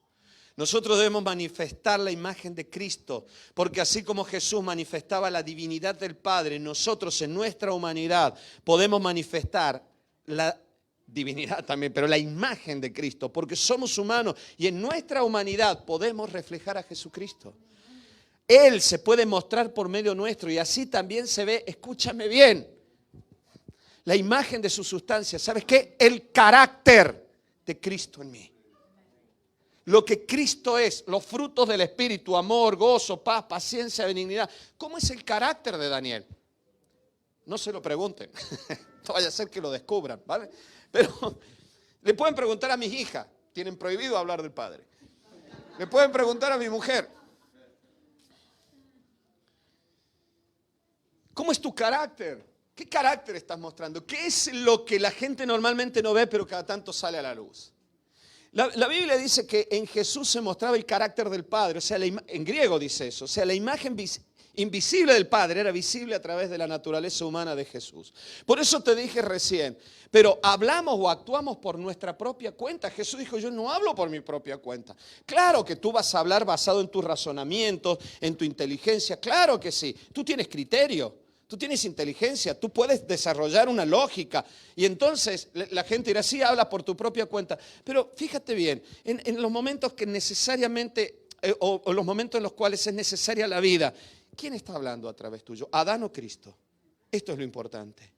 Speaker 1: Nosotros debemos manifestar la imagen de Cristo, porque así como Jesús manifestaba la divinidad del Padre, nosotros en nuestra humanidad podemos manifestar la divinidad también, pero la imagen de Cristo, porque somos humanos y en nuestra humanidad podemos reflejar a Jesucristo. Él se puede mostrar por medio nuestro y así también se ve, escúchame bien, la imagen de su sustancia. ¿Sabes qué? El carácter de Cristo en mí. Lo que Cristo es, los frutos del Espíritu, amor, gozo, paz, paciencia, benignidad. ¿Cómo es el carácter de Daniel? No se lo pregunten, no vaya a ser que lo descubran, ¿vale? Pero le pueden preguntar a mis hijas, tienen prohibido hablar del Padre. Le pueden preguntar a mi mujer, ¿cómo es tu carácter? ¿Qué carácter estás mostrando? ¿Qué es lo que la gente normalmente no ve, pero cada tanto sale a la luz? La Biblia dice que en Jesús se mostraba el carácter del Padre, o sea, en griego dice eso, o sea, la imagen invisible del Padre era visible a través de la naturaleza humana de Jesús. Por eso te dije recién, pero hablamos o actuamos por nuestra propia cuenta. Jesús dijo, yo no hablo por mi propia cuenta. Claro que tú vas a hablar basado en tus razonamientos, en tu inteligencia, claro que sí. Tú tienes criterio, tú tienes inteligencia, tú puedes desarrollar una lógica. Y entonces la gente dirá, sí, habla por tu propia cuenta. Pero fíjate bien, en los momentos que necesariamente, o los momentos en los cuales es necesaria la vida, ¿quién está hablando a través tuyo? ¿Adán o Cristo? Esto es lo importante.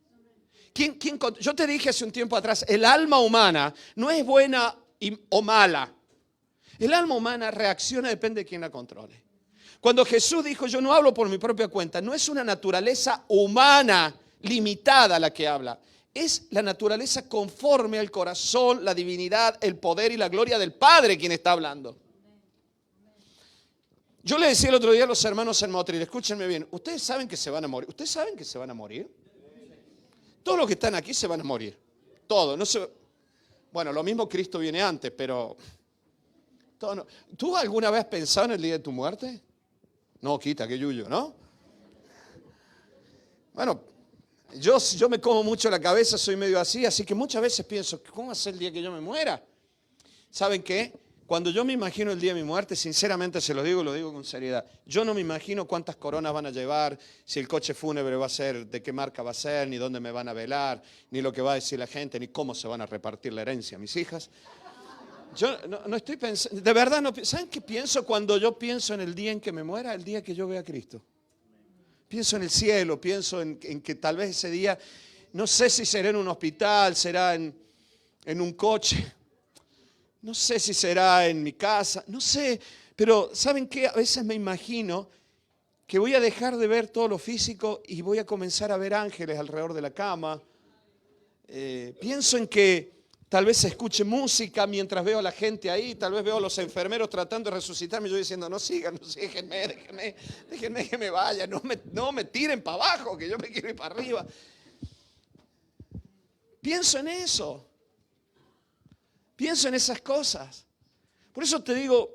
Speaker 1: Yo te dije hace un tiempo atrás, el alma humana no es buena o mala. El alma humana reacciona, depende de quién la controle. Cuando Jesús dijo, yo no hablo por mi propia cuenta, no es una naturaleza humana limitada la que habla. Es la naturaleza conforme al corazón, la divinidad, el poder y la gloria del Padre quien está hablando. Yo le decía el otro día a los hermanos en Motril, escúchenme bien, ¿ustedes saben que se van a morir? ¿Ustedes saben que se van a morir? Todos los que están aquí se van a morir. Todos. No se... Bueno, lo mismo Cristo viene antes, pero... Todo no. ¿Tú alguna vez has pensado en el día de tu muerte? No, quita, qué yuyo, ¿no? Bueno, yo me como mucho la cabeza, soy medio así que muchas veces pienso, ¿cómo va a ser el día que yo me muera? ¿Saben qué? Cuando yo me imagino el día de mi muerte, sinceramente se lo digo con seriedad, yo no me imagino cuántas coronas van a llevar, si el coche fúnebre va a ser, de qué marca va a ser, ni dónde me van a velar, ni lo que va a decir la gente, ni cómo se van a repartir la herencia a mis hijas. Yo no estoy pensando, de verdad, no, ¿saben qué pienso cuando yo pienso en el día en que me muera? El día que yo vea a Cristo. Pienso en el cielo, pienso en que tal vez ese día, no sé si será en un hospital, será en un coche, no sé si será en mi casa, no sé, pero ¿saben qué? A veces me imagino que voy a dejar de ver todo lo físico y voy a comenzar a ver ángeles alrededor de la cama. Pienso en que tal vez se escuche música mientras veo a la gente ahí, tal vez veo a los enfermeros tratando de resucitarme, yo diciendo, no sigan, déjenme que me vaya, no me tiren para abajo, que yo me quiero ir para arriba. Pienso en eso, pienso en esas cosas. Por eso te digo,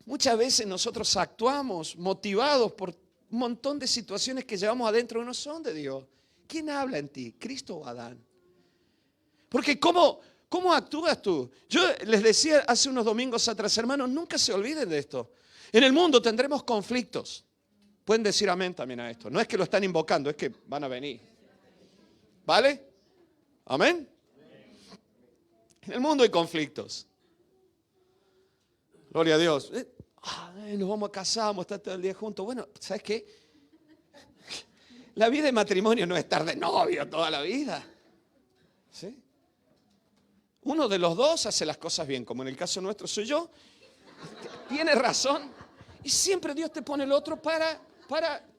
Speaker 1: muchas veces nosotros actuamos motivados por un montón de situaciones que llevamos adentro que no son de Dios. ¿Quién habla en ti? ¿Cristo o Adán? Porque ¿cómo actúas tú? Yo les decía hace unos domingos atrás, hermanos, nunca se olviden de esto. En el mundo tendremos conflictos. Pueden decir amén también a esto. No es que lo están invocando, es que van a venir. ¿Vale? ¿Amén? En el mundo hay conflictos. Gloria a Dios. Nos vamos a casar, vamos a estar todo el día juntos. Bueno, ¿sabes qué? La vida de matrimonio no es estar de novio toda la vida. ¿Sí? Uno de los dos hace las cosas bien, como en el caso nuestro soy yo. Tiene razón. Y siempre Dios te pone el otro para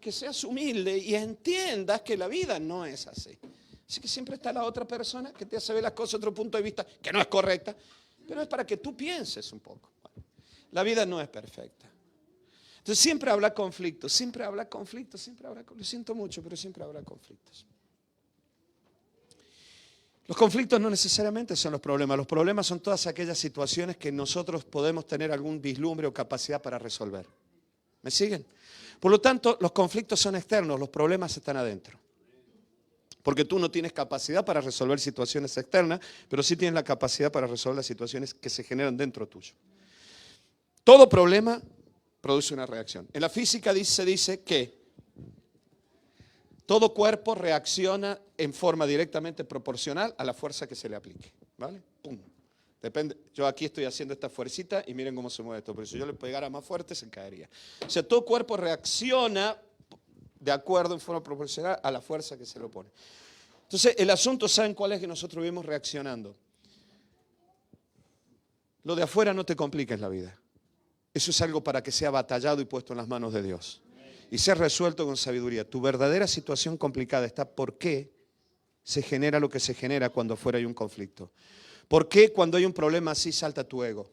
Speaker 1: que seas humilde y entiendas que la vida no es así. Así que siempre está la otra persona que te hace ver las cosas desde otro punto de vista, que no es correcta, pero es para que tú pienses un poco. La vida no es perfecta. Entonces siempre habrá conflictos, lo siento mucho, pero siempre habrá conflictos. Los conflictos no necesariamente son los problemas son todas aquellas situaciones que nosotros podemos tener algún vislumbre o capacidad para resolver. ¿Me siguen? Por lo tanto, los conflictos son externos, los problemas están adentro. Porque tú no tienes capacidad para resolver situaciones externas, pero sí tienes la capacidad para resolver las situaciones que se generan dentro tuyo. Todo problema produce una reacción. En la física se dice que todo cuerpo reacciona en forma directamente proporcional a la fuerza que se le aplique. ¿Vale? ¡Pum! Depende. Yo aquí estoy haciendo esta fuercita y miren cómo se mueve esto. Pero si yo le pegara más fuerte, se caería. O sea, todo cuerpo reacciona de acuerdo en forma proporcional a la fuerza que se le opone. Entonces, el asunto, ¿saben cuál es? Que nosotros vivimos reaccionando. Lo de afuera no te compliques la vida. Eso es algo para que sea batallado y puesto en las manos de Dios. Y ser resuelto con sabiduría. Tu verdadera situación complicada está por qué se genera lo que se genera cuando afuera hay un conflicto. ¿Por qué cuando hay un problema así salta tu ego?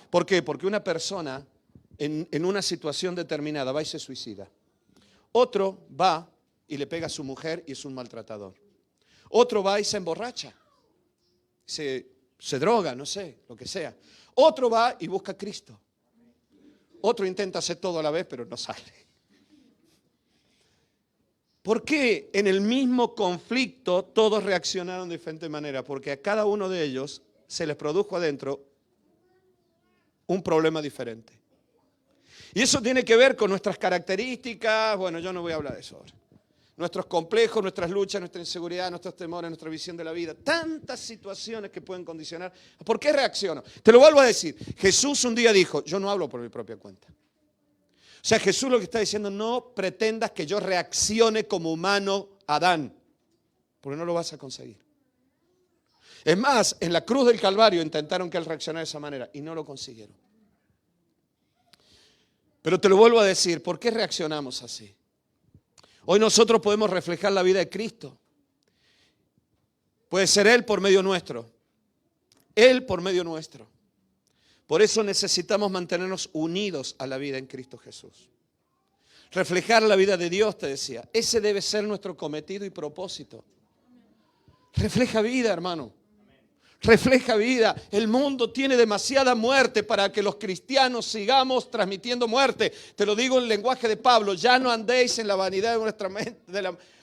Speaker 1: ¿Por qué? Porque una persona en una situación determinada va y se suicida. Otro va y le pega a su mujer y es un maltratador. Otro va y se emborracha. Se droga, no sé, lo que sea. Otro va y busca a Cristo. Otro intenta hacer todo a la vez, pero no sale. ¿Por qué en el mismo conflicto todos reaccionaron de diferente manera? Porque a cada uno de ellos se les produjo adentro un problema diferente. Y eso tiene que ver con nuestras características. Bueno, yo no voy a hablar de eso ahora. Nuestros complejos, nuestras luchas, nuestra inseguridad, nuestros temores, nuestra visión de la vida. Tantas situaciones que pueden condicionar. ¿Por qué reacciono? Te lo vuelvo a decir. Jesús un día dijo, yo no hablo por mi propia cuenta. O sea, Jesús lo que está diciendo, no pretendas que yo reaccione como humano Adán, porque no lo vas a conseguir. Es más, en la cruz del Calvario intentaron que él reaccionara de esa manera y no lo consiguieron. Pero te lo vuelvo a decir, ¿por qué reaccionamos así? Hoy nosotros podemos reflejar la vida de Cristo. Puede ser Él por medio nuestro. Él por medio nuestro. Por eso necesitamos mantenernos unidos a la vida en Cristo Jesús. Reflejar la vida de Dios, te decía. Ese debe ser nuestro cometido y propósito. Refleja vida, hermano. Refleja vida. El mundo tiene demasiada muerte para que los cristianos sigamos transmitiendo muerte. Te lo digo en el lenguaje de Pablo. Ya no andéis en la vanidad de vuestra mente,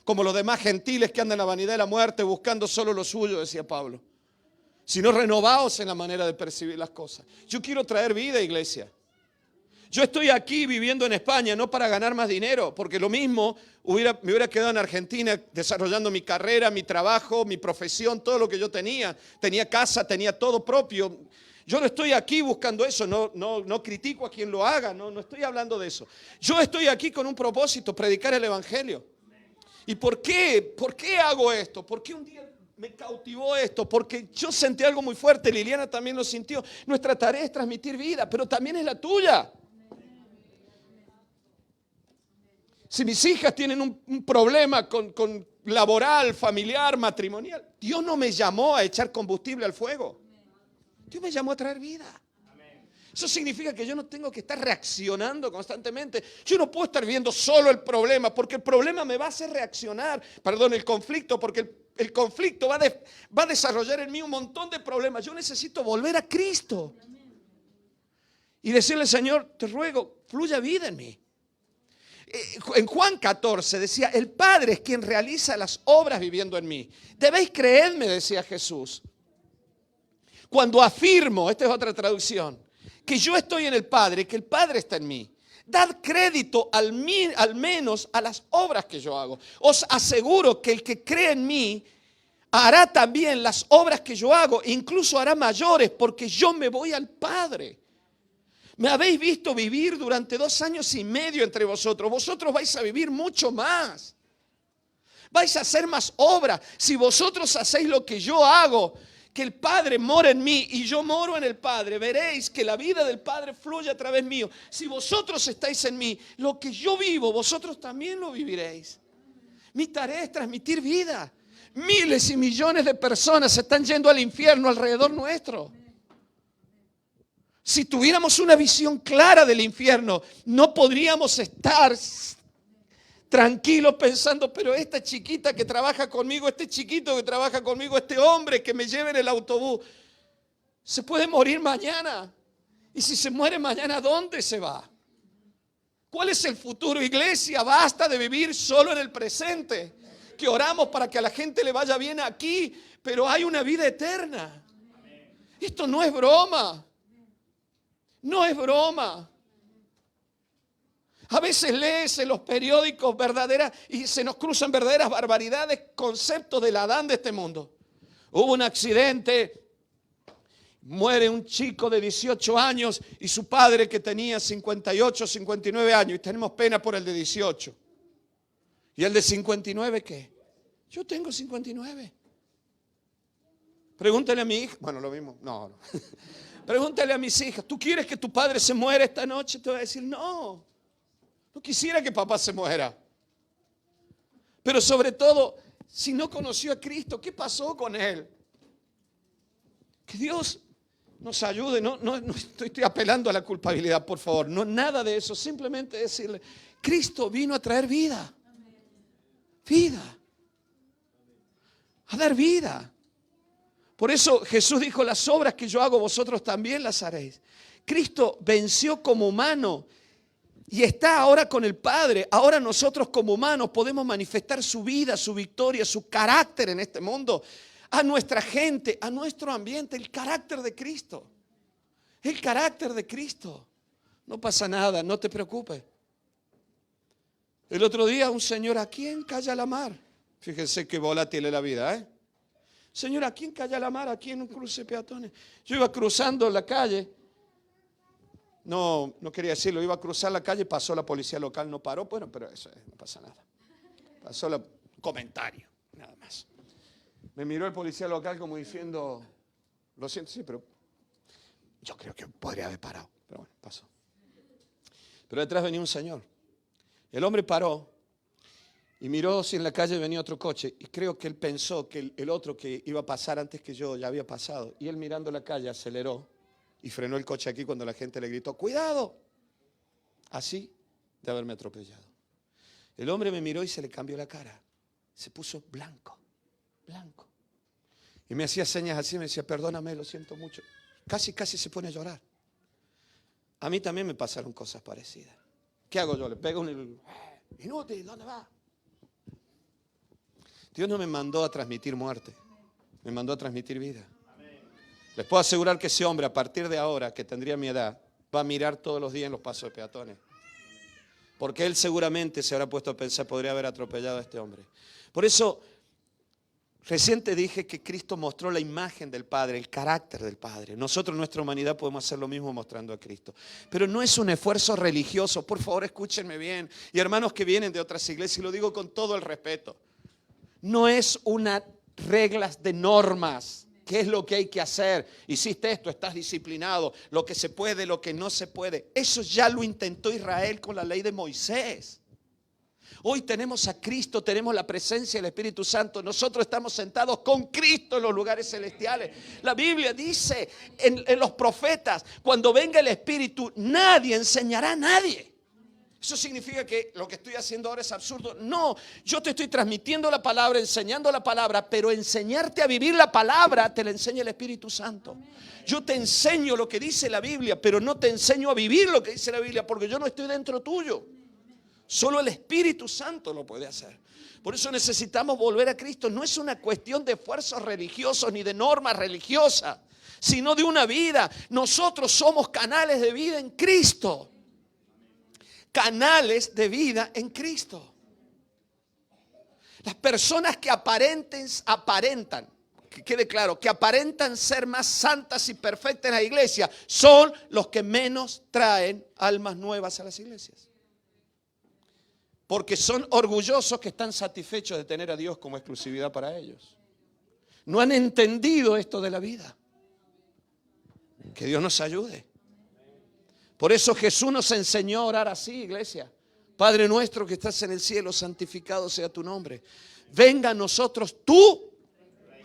Speaker 1: como los demás gentiles que andan en la vanidad de la muerte buscando solo lo suyo, decía Pablo. Sino renovaos en la manera de percibir las cosas. Yo quiero traer vida, iglesia. Yo estoy aquí viviendo en España no para ganar más dinero, porque lo mismo me hubiera quedado en Argentina desarrollando mi carrera, mi trabajo, mi profesión, todo lo que yo tenía. Tenía casa, tenía todo propio. Yo no estoy aquí buscando eso, no critico a quien lo haga, no estoy hablando de eso. Yo estoy aquí con un propósito, predicar el Evangelio. ¿Y por qué? ¿Por qué hago esto? ¿Por qué un día me cautivó esto? Porque yo sentí algo muy fuerte, Liliana también lo sintió. Nuestra tarea es transmitir vida, pero también es la tuya. Si mis hijas tienen un problema con laboral, familiar, matrimonial, Dios no me llamó a echar combustible al fuego. Dios me llamó a traer vida. Eso significa que yo no tengo que estar reaccionando constantemente. Yo no puedo estar viendo solo el problema, porque el problema me va a hacer reaccionar. Perdón, el conflicto, porque el conflicto va a desarrollar en mí un montón de problemas. Yo necesito volver a Cristo y decirle, Señor, te ruego, fluya vida en mí. En Juan 14 decía, el Padre es quien realiza las obras viviendo en mí. Debéis creerme, decía Jesús. Cuando afirmo, esta es otra traducción, que yo estoy en el Padre, que el Padre está en mí. Dad crédito al menos a las obras que yo hago. Os aseguro que el que cree en mí hará también las obras que yo hago, incluso hará mayores, porque yo me voy al Padre. Me habéis visto vivir durante 2 años y medio entre vosotros. Vosotros vais a vivir mucho más. Vais a hacer más obra. Si vosotros hacéis lo que yo hago, que el Padre mora en mí y yo moro en el Padre, veréis que la vida del Padre fluye a través mío. Si vosotros estáis en mí, lo que yo vivo, vosotros también lo viviréis. Mi tarea es transmitir vida. Miles y millones de personas se están yendo al infierno alrededor nuestro. Si tuviéramos una visión clara del infierno, no podríamos estar tranquilos pensando, pero esta chiquita que trabaja conmigo, este chiquito que trabaja conmigo, este hombre que me lleva en el autobús, se puede morir mañana. Y si se muere mañana, ¿dónde se va? ¿Cuál es el futuro, iglesia? Basta de vivir solo en el presente. Que oramos para que a la gente le vaya bien aquí, pero hay una vida eterna. Esto no es broma. No es broma. A veces lees en los periódicos verdaderas y se nos cruzan verdaderas barbaridades, conceptos del Adán de este mundo. Hubo un accidente, muere un chico de 18 años y su padre que tenía 58, 59 años y tenemos pena por el de 18. ¿Y el de 59 qué? Yo tengo 59. Pregúntale a mi hija. Bueno, lo mismo. No. Pregúntale a mis hijas, ¿tú quieres que tu padre se muera esta noche? Te voy a decir, no quisiera que papá se muera. Pero sobre todo, si no conoció a Cristo, ¿qué pasó con él? Que Dios nos ayude. No estoy apelando a la culpabilidad, por favor. No, nada de eso. Simplemente decirle, Cristo vino a traer vida. Vida. A dar vida. Por eso Jesús dijo, las obras que yo hago vosotros también las haréis. Cristo venció como humano y está ahora con el Padre. Ahora nosotros como humanos podemos manifestar su vida, su victoria, su carácter en este mundo. A nuestra gente, a nuestro ambiente, el carácter de Cristo. El carácter de Cristo. No pasa nada, no te preocupes. El otro día un señor aquí en Calle la Mar. Fíjense qué volátil es la vida, ¿eh? Señor, aquí en Calle la Mar, aquí en un cruce de peatones. Yo iba cruzando la calle. No quería decirlo, iba a cruzar la calle, pasó la policía local, no paró. Bueno, pero eso no pasa nada. Pasó el comentario, nada más. Me miró el policía local como diciendo, lo siento, sí, pero yo creo que podría haber parado. Pero bueno, pasó. Pero detrás venía un señor. El hombre paró y miró si en la calle venía otro coche. Y creo que él pensó que el otro que iba a pasar antes que yo ya había pasado. Y él mirando la calle aceleró. y frenó el coche aquí cuando la gente le gritó, ¡cuidado! Así de haberme atropellado. El hombre me miró y se le cambió la cara. Se puso blanco, blanco. Y me hacía señas así, me decía, perdóname, lo siento mucho. Casi se pone a llorar. A mí también me pasaron cosas parecidas. ¿Qué hago yo? Le pego un inútil, ¿dónde va? Dios no me mandó a transmitir muerte, me mandó a transmitir vida. Les puedo asegurar que ese hombre, a partir de ahora, que tendría mi edad, va a mirar todos los días en los pasos de peatones. Porque él seguramente se habrá puesto a pensar, podría haber atropellado a este hombre. Por eso, recién te dije que Cristo mostró la imagen del Padre, el carácter del Padre. Nosotros en nuestra humanidad podemos hacer lo mismo mostrando a Cristo. Pero no es un esfuerzo religioso, por favor escúchenme bien. Y hermanos que vienen de otras iglesias, y lo digo con todo el respeto. No es una reglas de normas. ¿Qué es lo que hay que hacer? Hiciste esto, estás disciplinado. Lo que se puede, lo que no se puede. Eso ya lo intentó Israel con la ley de Moisés. Hoy tenemos a Cristo, tenemos la presencia del Espíritu Santo. Nosotros estamos sentados con Cristo en los lugares celestiales. La Biblia dice en los profetas, cuando venga el Espíritu, nadie enseñará a nadie. ¿Eso significa que lo que estoy haciendo ahora es absurdo? No, yo te estoy transmitiendo la palabra, enseñando la palabra, pero enseñarte a vivir la palabra te la enseña el Espíritu Santo. Yo te enseño lo que dice la Biblia, pero no te enseño a vivir lo que dice la Biblia, porque yo no estoy dentro tuyo. Solo el Espíritu Santo lo puede hacer. Por eso necesitamos volver a Cristo. No es una cuestión de esfuerzos religiosos ni de normas religiosas, sino de una vida. Nosotros somos canales de vida en Cristo. Canales de vida en Cristo. Las personas que aparentan, que quede claro, que aparentan ser más santas y perfectas en la iglesia, son los que menos traen almas nuevas a las iglesias. Porque son orgullosos que están satisfechos de tener a Dios como exclusividad para ellos. No han entendido esto de la vida. Que Dios nos ayude. Por eso Jesús nos enseñó a orar así, iglesia. Padre nuestro que estás en el cielo, santificado sea tu nombre. Venga a nosotros tu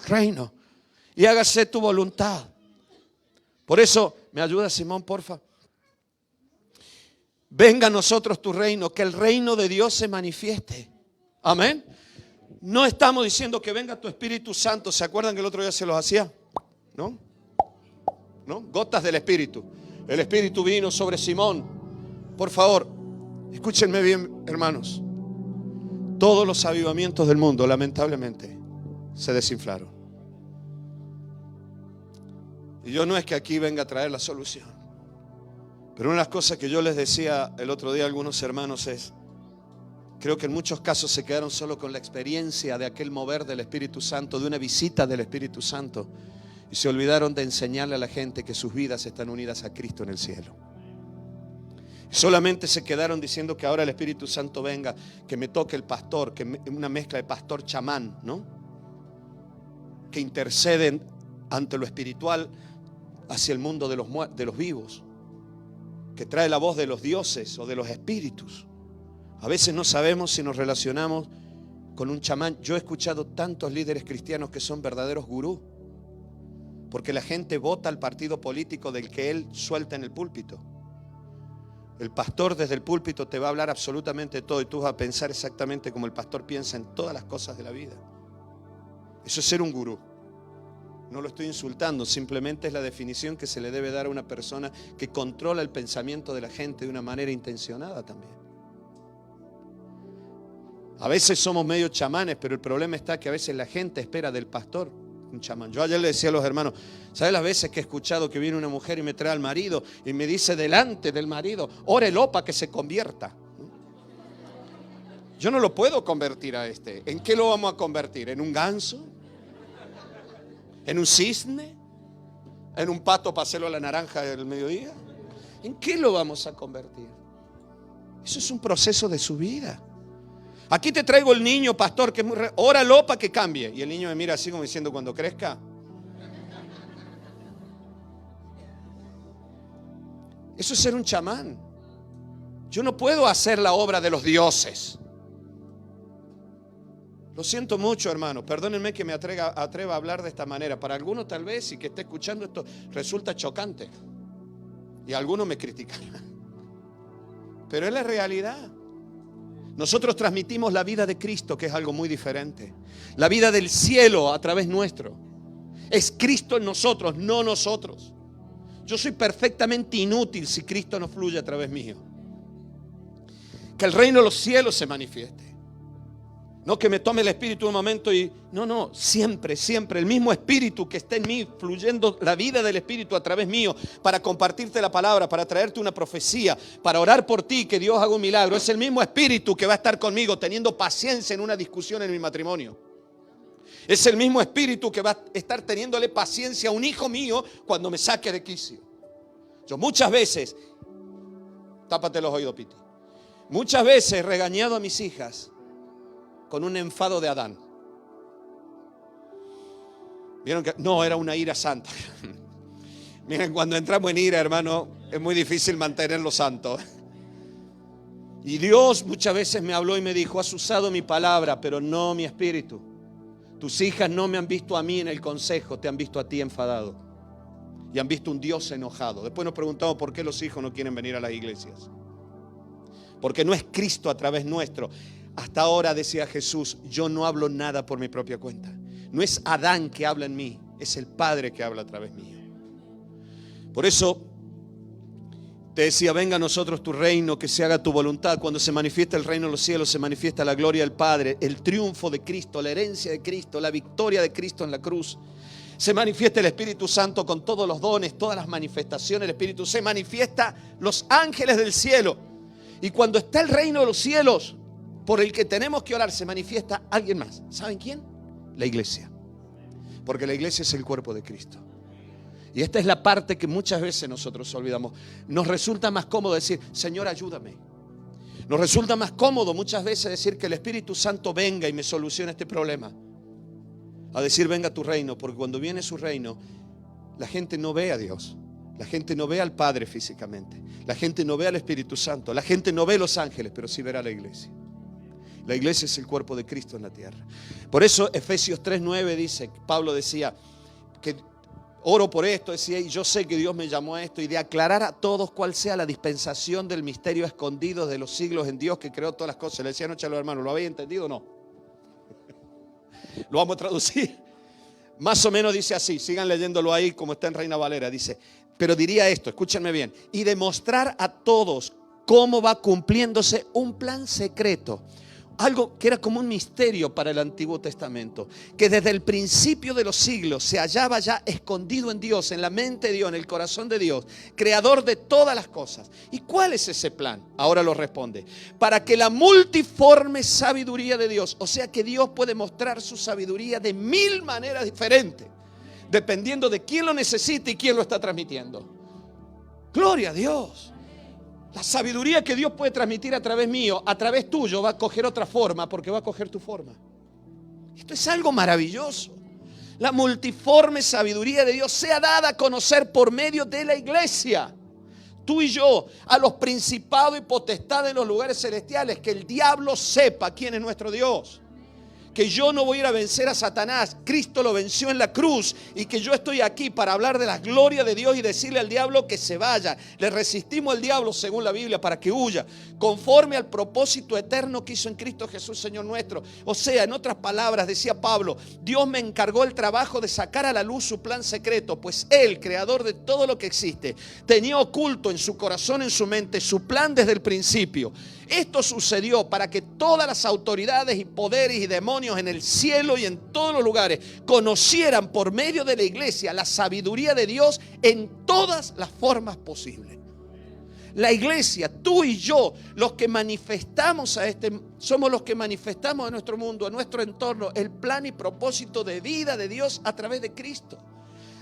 Speaker 1: reino y hágase tu voluntad. Por eso, ¿me ayuda Simón, porfa? Venga a nosotros tu reino, que el reino de Dios se manifieste. Amén. No estamos diciendo que venga tu Espíritu Santo. ¿Se acuerdan que el otro día se los hacía? ¿No? Gotas del Espíritu. El Espíritu vino sobre Simón. Por favor, escúchenme bien, hermanos. Todos los avivamientos del mundo, lamentablemente, se desinflaron. Y yo no es que aquí venga a traer la solución. Pero una de las cosas que yo les decía el otro día a algunos hermanos es, creo que en muchos casos se quedaron solo con la experiencia de aquel mover del Espíritu Santo, de una visita del Espíritu Santo. Y se olvidaron de enseñarle a la gente que sus vidas están unidas a Cristo en el cielo. Solamente se quedaron diciendo que ahora el Espíritu Santo venga, que me toque el pastor, que una mezcla de pastor chamán, ¿no? Que interceden ante lo espiritual hacia el mundo de los vivos, que trae la voz de los dioses o de los espíritus. A veces no sabemos si nos relacionamos con un chamán. Yo he escuchado tantos líderes cristianos que son verdaderos gurús, porque la gente vota al partido político del que él suelta en el púlpito. El pastor desde el púlpito te va a hablar absolutamente todo y tú vas a pensar exactamente como el pastor piensa en todas las cosas de la vida. Eso es ser un gurú. No lo estoy insultando, simplemente es la definición que se le debe dar a una persona que controla el pensamiento de la gente de una manera intencionada también. A veces somos medio chamanes, pero el problema está que a veces la gente espera del pastor un chamán. Yo ayer le decía a los hermanos, ¿sabes las veces que he escuchado que viene una mujer y me trae al marido y me dice delante del marido, órelo para que se convierta? Yo no lo puedo convertir a este. ¿En qué lo vamos a convertir? ¿En un ganso? ¿En un cisne? ¿En un pato para hacerlo a la naranja del mediodía? ¿En qué lo vamos a convertir? Eso es un proceso de su vida. Aquí te traigo el niño, pastor, que es muy óralo para que cambie. Y el niño me mira así como diciendo, cuando crezca. Eso es ser un chamán. Yo no puedo hacer la obra de los dioses. Lo siento mucho, hermano. Perdónenme que me atreva a hablar de esta manera. Para algunos tal vez, y que esté escuchando esto, resulta chocante. Y algunos me critican. Pero es la realidad. Nosotros transmitimos la vida de Cristo, que es algo muy diferente. La vida del cielo a través nuestro. Es Cristo en nosotros, no nosotros. Yo soy perfectamente inútil si Cristo no fluye a través mío. Que el reino de los cielos se manifieste. No que me tome el Espíritu un momento y... No, siempre, siempre el mismo Espíritu que está en mí, fluyendo la vida del Espíritu a través mío, para compartirte la palabra, para traerte una profecía, para orar por ti, que Dios haga un milagro. Es el mismo Espíritu que va a estar conmigo teniendo paciencia en una discusión en mi matrimonio. Es el mismo Espíritu que va a estar teniéndole paciencia a un hijo mío cuando me saque de quicio. Yo muchas veces, tápate los oídos, Piti, muchas veces he regañado a mis hijas con un enfado de Adán. ¿Vieron que no era una ira santa? Miren, cuando entramos en ira, hermano, es muy difícil mantenerlo santo. Y Dios muchas veces me habló y me dijo: has usado mi palabra, pero no mi espíritu. Tus hijas no me han visto a mí en el consejo, te han visto a ti enfadado. Y han visto un Dios enojado. Después nos preguntamos por qué los hijos no quieren venir a las iglesias. Porque no es Cristo a través nuestro. Hasta ahora, decía Jesús, yo no hablo nada por mi propia cuenta. No es Adán que habla en mí, es el Padre que habla a través mío. Por eso te decía: venga a nosotros tu reino, que se haga tu voluntad. Cuando se manifiesta el reino de los cielos, se manifiesta la gloria del Padre, el triunfo de Cristo, la herencia de Cristo, la victoria de Cristo en la cruz. Se manifiesta el Espíritu Santo con todos los dones, todas las manifestaciones del Espíritu. Se manifiesta los ángeles del cielo. Y cuando está el reino de los cielos, por el que tenemos que orar, se manifiesta alguien más. ¿Saben quién? La iglesia. Porque la iglesia es el cuerpo de Cristo. Y esta es la parte que muchas veces nosotros olvidamos. Nos resulta más cómodo decir: Señor, ayúdame. Nos resulta más cómodo muchas veces decir que el Espíritu Santo venga y me solucione este problema, a decir: venga tu reino. Porque cuando viene su reino, la gente no ve a Dios. La gente no ve al Padre físicamente. La gente no ve al Espíritu Santo. La gente no ve los ángeles, pero sí verá a la iglesia. La iglesia es el cuerpo de Cristo en la tierra. Por eso Efesios 3:9 dice, Pablo decía que oro por esto, decía, y yo sé que Dios me llamó a esto, y de aclarar a todos cuál sea la dispensación del misterio escondido de los siglos en Dios que creó todas las cosas. Le decía anoche a los hermanos: ¿lo habéis entendido o no? Lo vamos a traducir. Más o menos dice así, sigan leyéndolo ahí como está en Reina Valera. Dice, pero diría esto, escúchenme bien: y demostrar a todos cómo va cumpliéndose un plan secreto. Algo que era como un misterio para el Antiguo Testamento, que desde el principio de los siglos se hallaba ya escondido en Dios, en la mente de Dios, en el corazón de Dios, creador de todas las cosas. ¿Y cuál es ese plan? Ahora lo responde: para que la multiforme sabiduría de Dios, o sea que Dios puede mostrar su sabiduría de 1000 maneras diferentes, dependiendo de quién lo necesite y quién lo está transmitiendo. Gloria a Dios. La sabiduría que Dios puede transmitir a través mío, a través tuyo, va a coger otra forma, porque va a coger tu forma. Esto es algo maravilloso. La multiforme sabiduría de Dios sea dada a conocer por medio de la iglesia. Tú y yo, a los principados y potestades en los lugares celestiales, que el diablo sepa quién es nuestro Dios. Que yo no voy a ir a vencer a Satanás. Cristo lo venció en la cruz. Y que yo estoy aquí para hablar de la gloria de Dios y decirle al diablo que se vaya. Le resistimos al diablo, según la Biblia, para que huya, conforme al propósito eterno que hizo en Cristo Jesús, Señor nuestro. O sea, en otras palabras, decía Pablo: Dios me encargó el trabajo de sacar a la luz su plan secreto, pues Él, creador de todo lo que existe, tenía oculto en su corazón, en su mente, su plan desde el principio. Esto sucedió para que todas las autoridades y poderes y demonios en el cielo y en todos los lugares conocieran por medio de la iglesia la sabiduría de Dios en todas las formas posibles. La iglesia, tú y yo, los que manifestamos somos los que manifestamos a nuestro mundo, a nuestro entorno, el plan y propósito de vida de Dios a través de Cristo.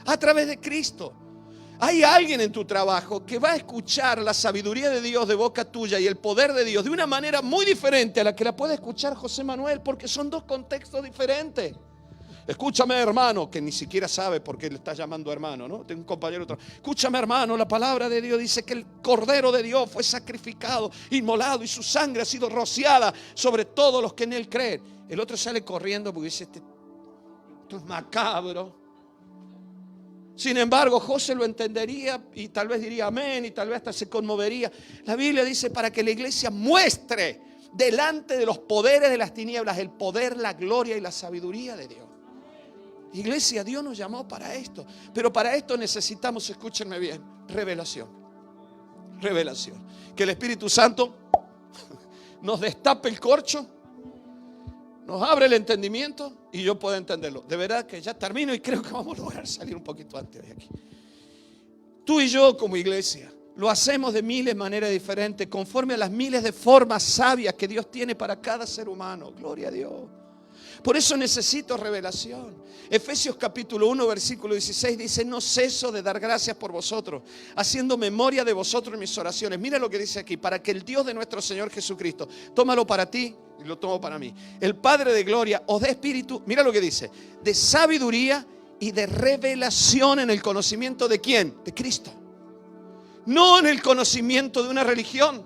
Speaker 1: A través de Cristo. Hay alguien en tu trabajo que va a escuchar la sabiduría de Dios de boca tuya y el poder de Dios de una manera muy diferente a la que la puede escuchar José Manuel, porque son dos contextos diferentes. Escúchame, hermano, que ni siquiera sabe por qué le está llamando hermano, ¿no? Tengo un compañero. Escúchame, hermano, la palabra de Dios dice que el Cordero de Dios fue sacrificado, inmolado, y su sangre ha sido rociada sobre todos los que en Él creen. El otro sale corriendo porque dice: esto es macabro. Sin embargo, José lo entendería y tal vez diría amén y tal vez hasta se conmovería. La Biblia dice para que la iglesia muestre delante de los poderes de las tinieblas el poder, la gloria y la sabiduría de Dios. Iglesia, Dios nos llamó para esto. Pero para esto necesitamos, escúchenme bien, revelación. Revelación. Que el Espíritu Santo nos destape el corcho, nos abre el entendimiento y yo pueda entenderlo. De verdad que ya termino y creo que vamos a lograr salir un poquito antes de aquí. Tú y yo como iglesia lo hacemos de miles de maneras diferentes, conforme a las miles de formas sabias que Dios tiene para cada ser humano. Gloria a Dios. Por eso necesito revelación. Efesios capítulo 1 versículo 16 dice: no ceso de dar gracias por vosotros, haciendo memoria de vosotros en mis oraciones. Mira lo que dice aquí: para que el Dios de nuestro Señor Jesucristo, tómalo para ti y lo tomo para mí, el Padre de gloria, os dé espíritu, mira lo que dice, de sabiduría y de revelación en el conocimiento de ¿quién? De Cristo. No en el conocimiento de una religión,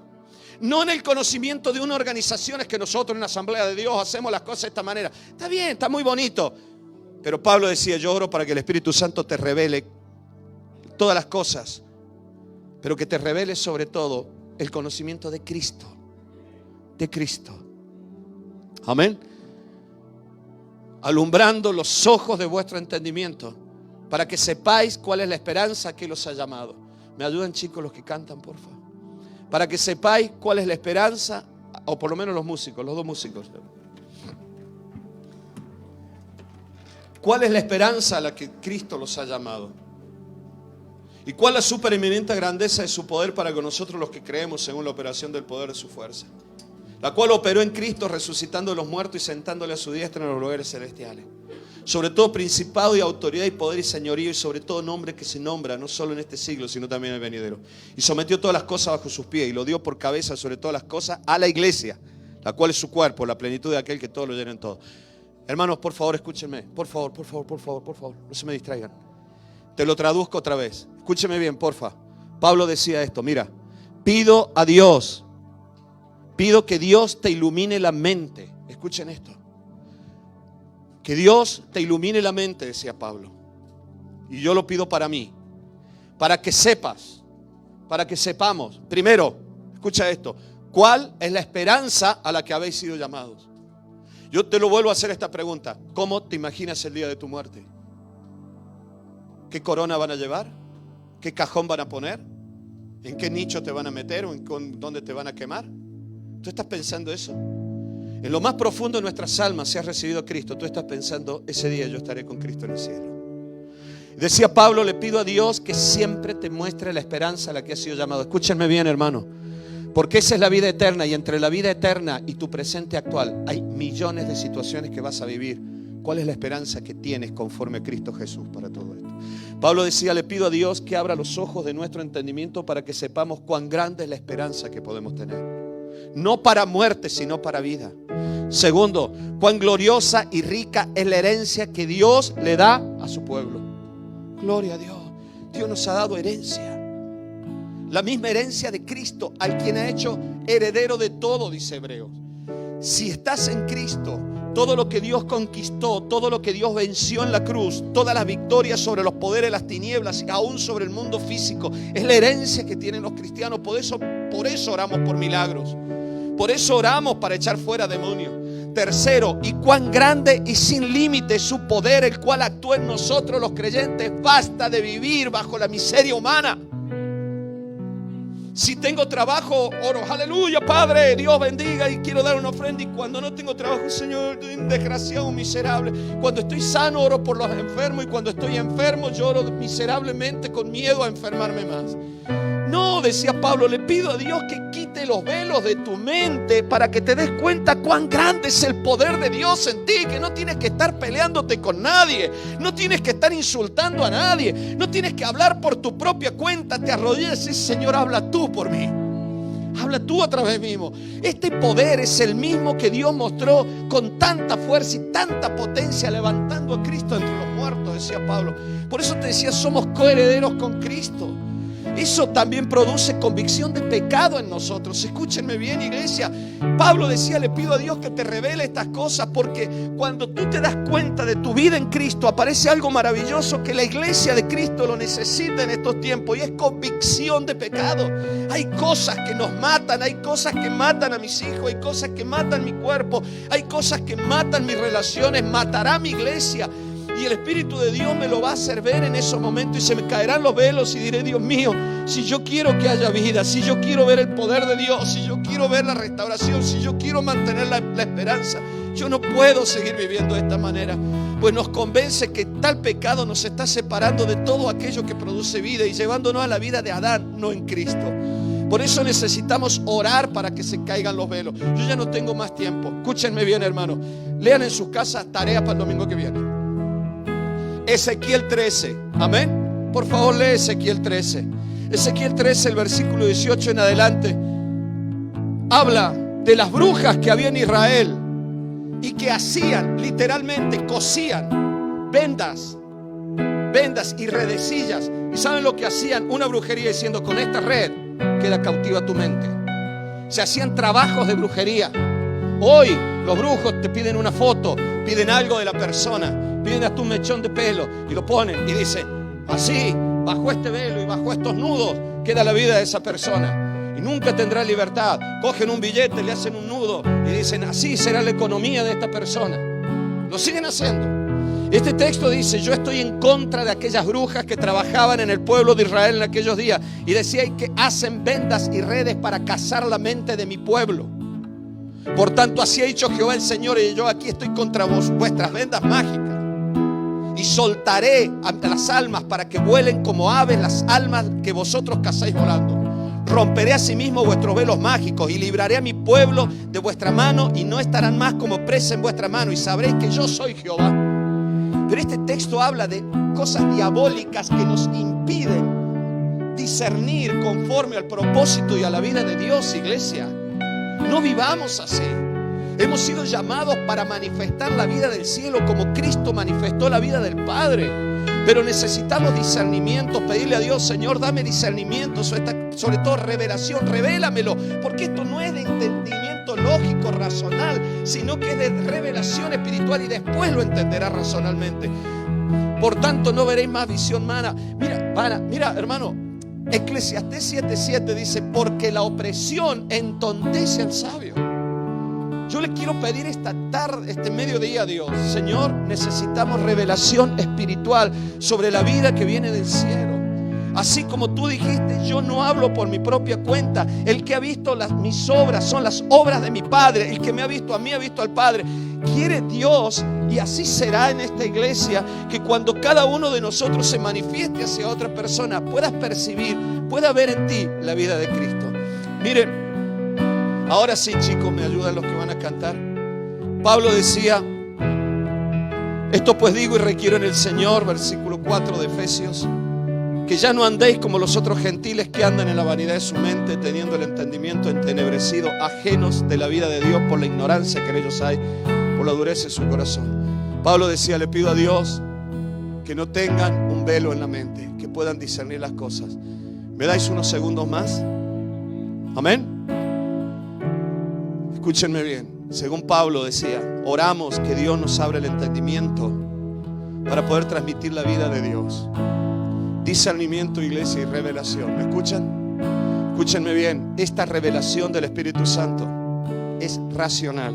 Speaker 1: no en el conocimiento de unas organizaciones que nosotros en la Asamblea de Dios hacemos las cosas de esta manera. Está bien, está muy bonito. Pero Pablo decía: yo oro para que el Espíritu Santo te revele todas las cosas, pero que te revele sobre todo el conocimiento de Cristo. De Cristo. Amén. Alumbrando los ojos de vuestro entendimiento, para que sepáis cuál es la esperanza que los ha llamado. ¿Me ayudan, chicos, los que cantan, por favor? Para que sepáis cuál es la esperanza, o por lo menos los músicos, los dos músicos. ¿Cuál es la esperanza a la que Cristo los ha llamado? ¿Y cuál es la supereminente grandeza de su poder para con nosotros los que creemos según la operación del poder de su fuerza? La cual operó en Cristo resucitando a los muertos y sentándole a su diestra en los lugares celestiales. Sobre todo principado y autoridad y poder y señorío, y sobre todo nombre que se nombra no solo en este siglo sino también en el venidero. Y sometió todas las cosas bajo sus pies y lo dio por cabeza sobre todas las cosas a la iglesia, la cual es su cuerpo, la plenitud de aquel que todo lo llena en todo. Hermanos, por favor, escúchenme. Por favor, no se me distraigan. Te lo traduzco otra vez. Escúcheme bien, porfa. Pablo decía esto: mira, pido a Dios, pido que Dios te ilumine la mente. Escuchen esto. Que Dios te ilumine la mente, decía Pablo. Y yo lo pido para mí. Para que sepas, para que sepamos. Primero, escucha esto: ¿cuál es la esperanza a la que habéis sido llamados? Yo te lo vuelvo a hacer esta pregunta: ¿cómo te imaginas el día de tu muerte? ¿Qué corona van a llevar? ¿Qué cajón van a poner? ¿En qué nicho te van a meter o en dónde te van a quemar? ¿Tú estás pensando eso? En lo más profundo de nuestras almas, si has recibido a Cristo, tú estás pensando: ese día yo estaré con Cristo en el cielo. Decía Pablo: le pido a Dios que siempre te muestre la esperanza a la que has sido llamado. Escúchenme bien, hermano, porque esa es la vida eterna, y entre la vida eterna y tu presente actual hay millones de situaciones que vas a vivir. ¿Cuál es la esperanza que tienes conforme a Cristo Jesús para todo esto? Pablo decía: le pido a Dios que abra los ojos de nuestro entendimiento para que sepamos cuán grande es la esperanza que podemos tener. No para muerte, sino para vida. Segundo, cuán gloriosa y rica es la herencia que Dios le da a su pueblo. Gloria a Dios. Dios nos ha dado herencia. La misma herencia de Cristo, al quien ha hecho heredero de todo, dice Hebreos. Si estás en Cristo, todo lo que Dios conquistó, todo lo que Dios venció en la cruz, todas las victorias sobre los poderes de las tinieblas y aún sobre el mundo físico, es la herencia que tienen los cristianos. Por eso oramos por milagros. Por eso oramos para echar fuera demonios. Tercero, y cuán grande y sin límite su poder, el cual actúa en nosotros los creyentes. Basta de vivir bajo la miseria humana. Si tengo trabajo, oro: aleluya, Padre, Dios bendiga, y quiero dar una ofrenda. Y cuando no tengo trabajo: Señor, estoy un desgraciado, miserable. Cuando estoy sano, oro por los enfermos, y cuando estoy enfermo, lloro miserablemente con miedo a enfermarme más. No, decía Pablo, le pido a Dios que quite los velos de tu mente para que te des cuenta cuán grande es el poder de Dios en ti, que no tienes que estar peleándote con nadie, no tienes que estar insultando a nadie, no tienes que hablar por tu propia cuenta. Te arrodillas y dices: Señor, habla tú por mí, habla tú a través mío. Este poder es el mismo que Dios mostró con tanta fuerza y tanta potencia levantando a Cristo entre los muertos, decía Pablo. Por eso te decía: somos coherederos con Cristo. eso también produce convicción de pecado en nosotros. Escúchenme bien, iglesia. Pablo decía, le pido a Dios que te revele estas cosas, porque cuando tú te das cuenta de tu vida en Cristo, aparece algo maravilloso que la iglesia de Cristo lo necesita en estos tiempos, y es convicción de pecado. Hay cosas que nos matan, hay cosas que matan a mis hijos, hay cosas que matan mi cuerpo, hay cosas que matan mis relaciones, matará mi iglesia. Y el Espíritu de Dios me lo va a hacer ver en esos momentos, y se me caerán los velos y diré, Dios mío, si yo quiero que haya vida, si yo quiero ver el poder de Dios, si yo quiero ver la restauración, si yo quiero mantener la esperanza, yo no puedo seguir viviendo de esta manera. Pues nos convence que tal pecado nos está separando de todo aquello que produce vida y llevándonos a la vida de Adán, no en Cristo. Por eso necesitamos orar para que se caigan los velos. Yo ya no tengo más tiempo. Escúchenme bien, hermano. Lean en sus casas tarea para el domingo que viene. Ezequiel 13, amén. Por favor, lee Ezequiel 13. Ezequiel 13, el versículo 18 en adelante, habla de las brujas que había en Israel y que hacían, literalmente cosían vendas y redecillas. ¿Y saben lo que hacían? Una brujería, diciendo, con esta red queda cautiva tu mente. Se hacían trabajos de brujería. Hoy los brujos te piden una foto, piden algo de la persona, piden hasta un mechón de pelo y lo ponen y dicen, así, bajo este velo y bajo estos nudos queda la vida de esa persona y nunca tendrá libertad. Cogen un billete, le hacen un nudo y dicen, así será la economía de esta persona. Lo siguen haciendo. Este texto dice, yo estoy en contra de aquellas brujas que trabajaban en el pueblo de Israel en aquellos días, y decía que hacen vendas y redes para cazar la mente de mi pueblo. Por tanto, así ha dicho Jehová el Señor, y yo aquí estoy contra vuestras vendas mágicas, y soltaré a las almas para que vuelen como aves las almas que vosotros cazáis volando. Romperé asimismo vuestros velos mágicos y libraré a mi pueblo de vuestra mano, y no estarán más como presa en vuestra mano, y sabréis que yo soy Jehová. Pero este texto habla de cosas diabólicas que nos impiden discernir conforme al propósito y a la vida de Dios, iglesia. No vivamos así. Hemos sido llamados para manifestar la vida del cielo como Cristo manifestó la vida del Padre. Pero necesitamos discernimiento, pedirle a Dios, Señor, dame discernimiento, sobre todo revelación, revélamelo, porque esto no es de entendimiento lógico, racional, sino que es de revelación espiritual, y después lo entenderás razonalmente. Por tanto, no veréis más visión humana. Mira, hermano, Eclesiastés 7:7 dice, porque la opresión entontece al sabio. Yo le quiero pedir esta tarde, este mediodía a Dios, Señor, necesitamos revelación espiritual sobre la vida que viene del cielo. Así como tú dijiste, yo no hablo por mi propia cuenta. El que ha visto mis obras son las obras de mi Padre. El que me ha visto a mí ha visto al Padre. Quiere Dios, y así será en esta iglesia, que cuando cada uno de nosotros se manifieste hacia otra persona, puedas percibir, pueda ver en ti la vida de Cristo. Miren, ahora sí, chicos, me ayudan los que van a cantar. Pablo decía, esto pues digo y requiero en el Señor, versículo 4 de Efesios, que ya no andéis como los otros gentiles que andan en la vanidad de su mente, teniendo el entendimiento entenebrecido, ajenos de la vida de Dios por la ignorancia que en ellos hay, por la dureza de su corazón. Pablo decía, le pido a Dios que no tengan un velo en la mente, que puedan discernir las cosas. ¿Me dais unos segundos más? Amén. Escúchenme bien. Según Pablo decía, oramos que Dios nos abra el entendimiento para poder transmitir la vida de Dios. Discernimiento, iglesia, y revelación. ¿Me escuchan? Escúchenme bien. Esta revelación del Espíritu Santo es racional.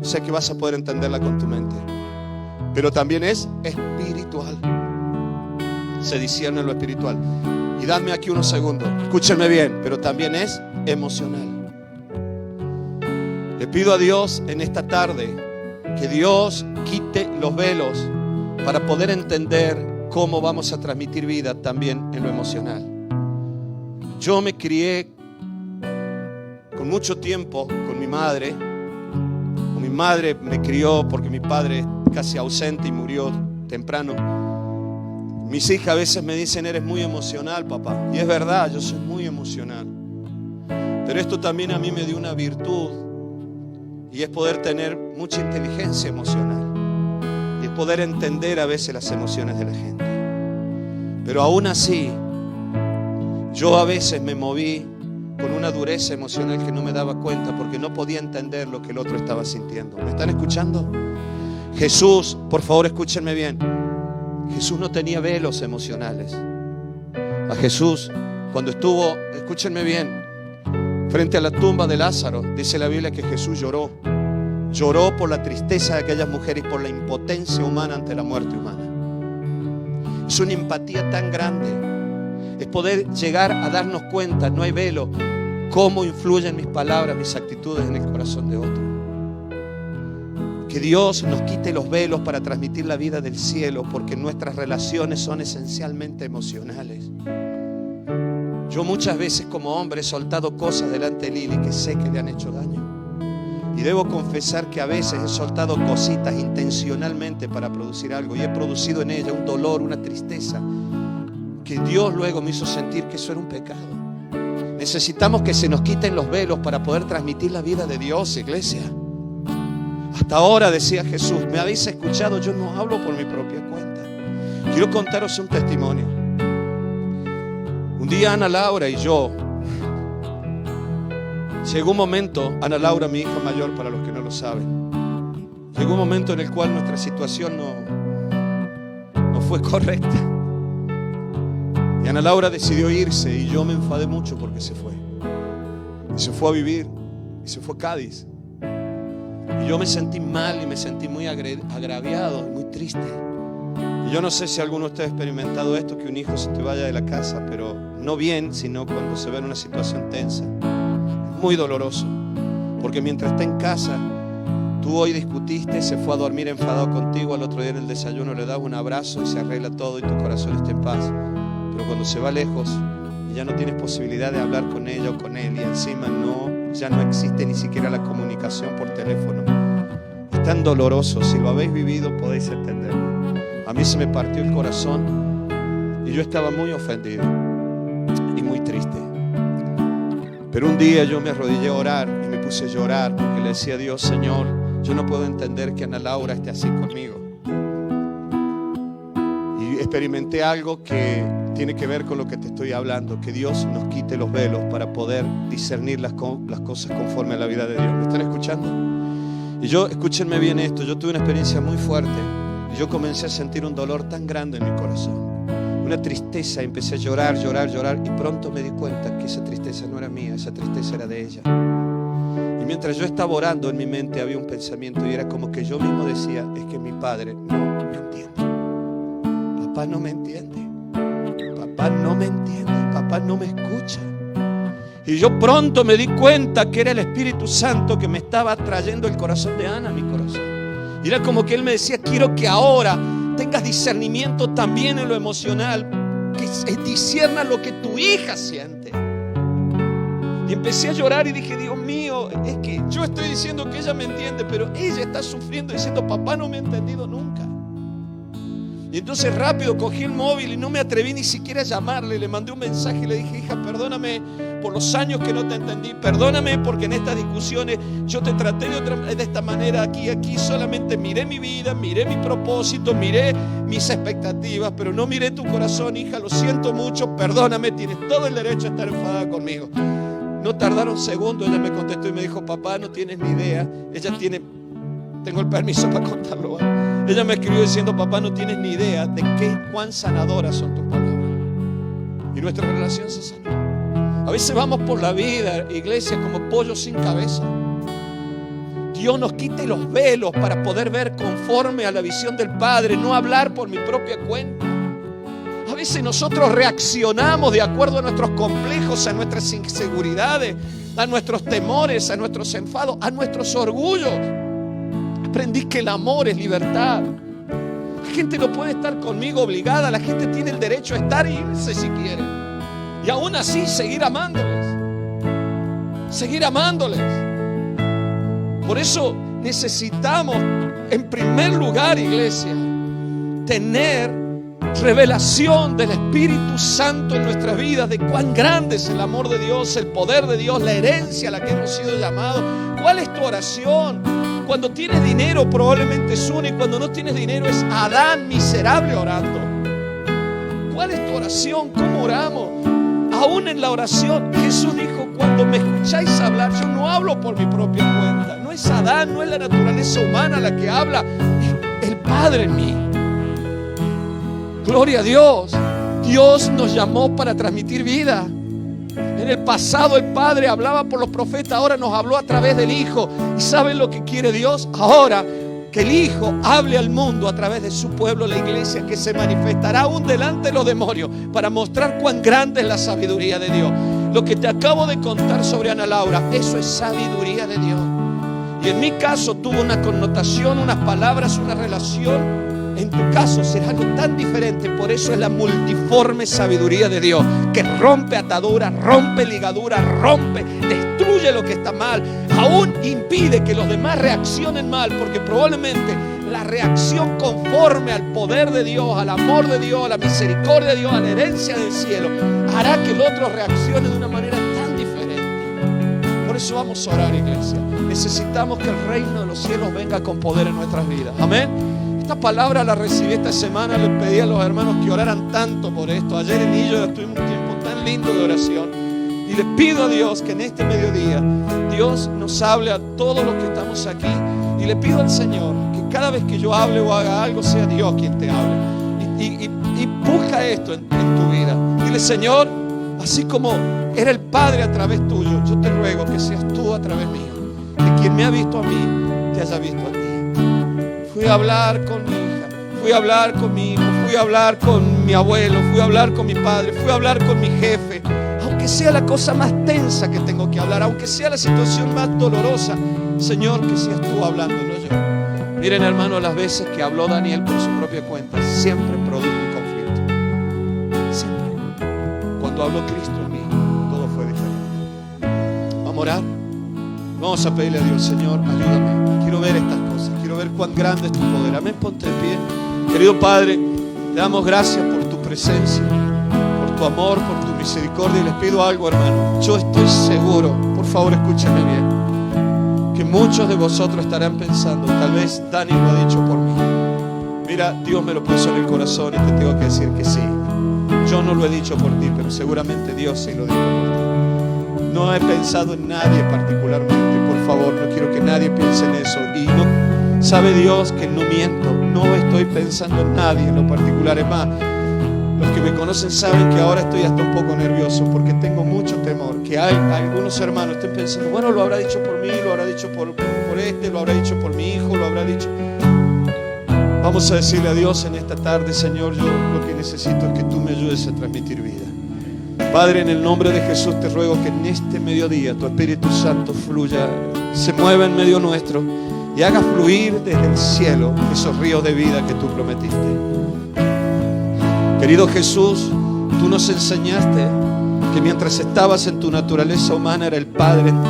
Speaker 1: Sé que vas a poder entenderla con tu mente, pero también es espiritual. Se discierne lo espiritual. Y dadme aquí unos segundos. Escúchenme bien, pero también es emocional. Le pido a Dios en esta tarde que Dios quite los velos para poder entender cómo vamos a transmitir vida también en lo emocional. Yo me crié con mucho tiempo con mi madre. Mi madre me crió porque mi padre es casi ausente y murió temprano. Mis hijas a veces me dicen, eres muy emocional, papá. Y es verdad, yo soy muy emocional. Pero esto también a mí me dio una virtud, y es poder tener mucha inteligencia emocional. Y es poder entender a veces las emociones de la gente. Pero aún así, Yo a veces me moví con una dureza emocional que no me daba cuenta porque no podía entender lo que el otro estaba sintiendo. ¿Me están escuchando? Jesús, por favor escúchenme bien, Jesús no tenía velos emocionales. A Jesús, cuando estuvo, escúchenme bien, frente a la tumba de Lázaro, dice la Biblia que Jesús lloró. Lloró por la tristeza de aquellas mujeres y por la impotencia humana ante la muerte humana. Es una empatía tan grande. Es poder llegar a darnos cuenta, no hay velo, cómo influyen mis palabras, mis actitudes en el corazón de otro. Que Dios nos quite los velos para transmitir la vida del cielo, porque nuestras relaciones son esencialmente emocionales. Yo muchas veces como hombre he soltado cosas delante de Lili que sé que le han hecho daño. Y debo confesar que a veces he soltado cositas intencionalmente para producir algo y he producido en ella un dolor, una tristeza, que Dios luego me hizo sentir que eso era un pecado. Necesitamos que se nos quiten los velos para poder transmitir la vida de Dios, iglesia. Hasta ahora, decía Jesús, me habéis escuchado, yo no hablo por mi propia cuenta. Quiero contaros un testimonio. Un día Ana Laura y yo, llegó un momento, Ana Laura, mi hija mayor, para los que no lo saben, llegó un momento en el cual nuestra situación no fue correcta. Y Ana Laura decidió irse y yo me enfadé mucho porque se fue. Y se fue a vivir, y se fue a Cádiz. Y yo me sentí mal y me sentí muy agraviado y muy triste. Y yo no sé si alguno de ustedes ha experimentado esto, que un hijo se te vaya de la casa, pero no bien, sino cuando se ve en una situación tensa. Es muy doloroso, porque mientras está en casa, tú hoy discutiste, se fue a dormir enfadado contigo, al otro día en el desayuno le das un abrazo y se arregla todo y tu corazón está en paz. Pero cuando se va lejos y ya no tienes posibilidad de hablar con ella o con él, y encima ya no existe ni siquiera la comunicación por teléfono, es tan doloroso. Si lo habéis vivido podéis entenderlo. A mí se me partió el corazón y yo estaba muy ofendido y muy triste. Pero un día yo me arrodillé a orar y me puse a llorar porque le decía a Dios: Señor, yo no puedo entender que Ana Laura esté así conmigo. Y experimenté algo que tiene que ver con lo que te estoy hablando, que Dios nos quite los velos para poder discernir las cosas conforme a la vida de Dios. ¿Me están escuchando? Y yo, escúchenme bien esto, yo tuve una experiencia muy fuerte y yo comencé a sentir un dolor tan grande en mi corazón, una tristeza, empecé a llorar y pronto me di cuenta que esa tristeza no era mía, esa tristeza era de ella. Y mientras yo estaba orando, en mi mente había un pensamiento y era como que yo mismo decía: es que mi padre no me entiende, papá no me entiende, papá no me entiende, papá no me escucha. Y yo pronto me di cuenta que era el Espíritu Santo que me estaba trayendo el corazón de Ana a mi corazón. Y era como que Él me decía: quiero que ahora tengas discernimiento también en lo emocional, que discierna lo que tu hija siente. Y empecé a llorar y dije: Dios mío, es que yo estoy diciendo que ella me entiende, pero ella está sufriendo diciendo: papá no me ha entendido nunca. Y entonces rápido cogí el móvil y no me atreví ni siquiera a llamarle. Le mandé un mensaje y le dije: hija, perdóname por los años que no te entendí, perdóname porque en estas discusiones yo te traté de esta manera, aquí solamente miré mi vida, miré mi propósito, miré mis expectativas, pero no miré tu corazón, hija, lo siento mucho, perdóname, tienes todo el derecho a estar enfadada conmigo. No tardaron segundos, ella me contestó y me dijo: papá, no tienes ni idea. Tengo el permiso para contarlo. Ella me escribió diciendo: papá, no tienes ni idea de cuán sanadoras son tus palabras. Y nuestra relación se sanó. A veces vamos por la vida, iglesia, como pollos sin cabeza. Dios nos quite los velos para poder ver conforme a la visión del Padre, no hablar por mi propia cuenta. A veces nosotros reaccionamos de acuerdo a nuestros complejos, a nuestras inseguridades, a nuestros temores, a nuestros enfados, a nuestros orgullos. Aprendí que el amor es libertad. La gente no puede estar conmigo obligada. La gente tiene el derecho a estar e irse si quiere. Y aún así seguir amándoles. Seguir amándoles. Por eso necesitamos, en primer lugar, iglesia, tener revelación del Espíritu Santo en nuestras vidas, de cuán grande es el amor de Dios, el poder de Dios, la herencia a la que hemos sido llamados. ¿Cuál es tu oración? Cuando tienes dinero probablemente es una, y cuando no tienes dinero es Adán miserable orando. ¿Cuál es tu oración? ¿Cómo oramos?
Speaker 2: Aún en la oración, Jesús dijo: cuando me escucháis hablar, yo no hablo por mi propia cuenta. No es Adán, no es la naturaleza humana la que habla, es el Padre en mí. Gloria a Dios. Dios nos llamó para transmitir vida. En el pasado el Padre hablaba por los profetas, ahora nos habló a través del Hijo. ¿Y saben lo que quiere Dios? Ahora que el Hijo hable al mundo a través de su pueblo, la iglesia, que se manifestará aún delante de los demonios para mostrar cuán grande es la sabiduría de Dios. Lo que te acabo de contar sobre Ana Laura, eso es sabiduría de Dios. Y en mi caso tuvo una connotación, unas palabras, una relación. En tu caso será algo tan diferente. Por eso es la multiforme sabiduría de Dios, que rompe ataduras, rompe ligaduras, rompe, destruye lo que está mal, aún impide que los demás reaccionen mal, porque probablemente la reacción conforme al poder de Dios, al amor de Dios, a la misericordia de Dios, a la herencia del cielo, hará que el otro reaccione de una manera tan diferente. Por eso vamos a orar, iglesia. Necesitamos que el reino de los cielos venga con poder en nuestras vidas. Amén. Esta palabra la recibí esta semana. Les pedí a los hermanos que oraran tanto por esto. Ayer en Illo tuvimos un tiempo tan lindo de oración. Y le pido a Dios que en este mediodía Dios nos hable a todos los que estamos aquí. Y le pido al Señor que cada vez que yo hable o haga algo, sea Dios quien te hable. Y busca esto en tu vida. Dile: Señor, así como era el Padre a través tuyo, yo te ruego que seas tú a través mío. Que quien me ha visto a mí, te haya visto a ti. Fui a hablar con mi hija, fui a hablar con mi hijo, fui a hablar con mi abuelo, fui a hablar con mi padre, fui a hablar con mi jefe. Aunque sea la cosa más tensa que tengo que hablar, aunque sea la situación más dolorosa, Señor, que seas tú hablando, no yo. Miren, hermanos, las veces que habló Daniel por su propia cuenta, siempre produjo un conflicto. Siempre. Cuando habló Cristo en mí, todo fue diferente. Vamos a orar. Vamos a pedirle a Dios: Señor, ayúdame. Quiero ver estas cosas. Quiero ver cuán grande es tu poder. Amén. Ponte de pie. Querido Padre, te damos gracias por tu presencia, por tu amor, por tu misericordia. Y les pido algo, hermano. Yo estoy seguro, por favor, escúchame bien, que muchos de vosotros estarán pensando: tal vez Dani lo ha dicho por mí. Mira, Dios me lo puso en el corazón y te tengo que decir que sí. Yo no lo he dicho por ti, pero seguramente Dios sí lo dijo por ti. No he pensado en nadie particularmente. Por favor, no quiero que nadie piense en eso. Y no, sabe Dios que no miento. No estoy pensando en nadie en lo particular. Es más, los que me conocen saben que ahora estoy hasta un poco nervioso, porque tengo mucho temor que algunos hermanos estén pensando: bueno, lo habrá dicho por mí, lo habrá dicho por este, lo habrá dicho por mi hijo, lo habrá dicho. Vamos a decirle a Dios en esta tarde: Señor, yo lo que necesito es que tú me ayudes a transmitir vida. Padre, en el nombre de Jesús te ruego que en este mediodía tu Espíritu Santo fluya, se mueva en medio nuestro y haga fluir desde el cielo esos ríos de vida que tú prometiste. Querido Jesús, tú nos enseñaste que mientras estabas en tu naturaleza humana era el Padre en ti.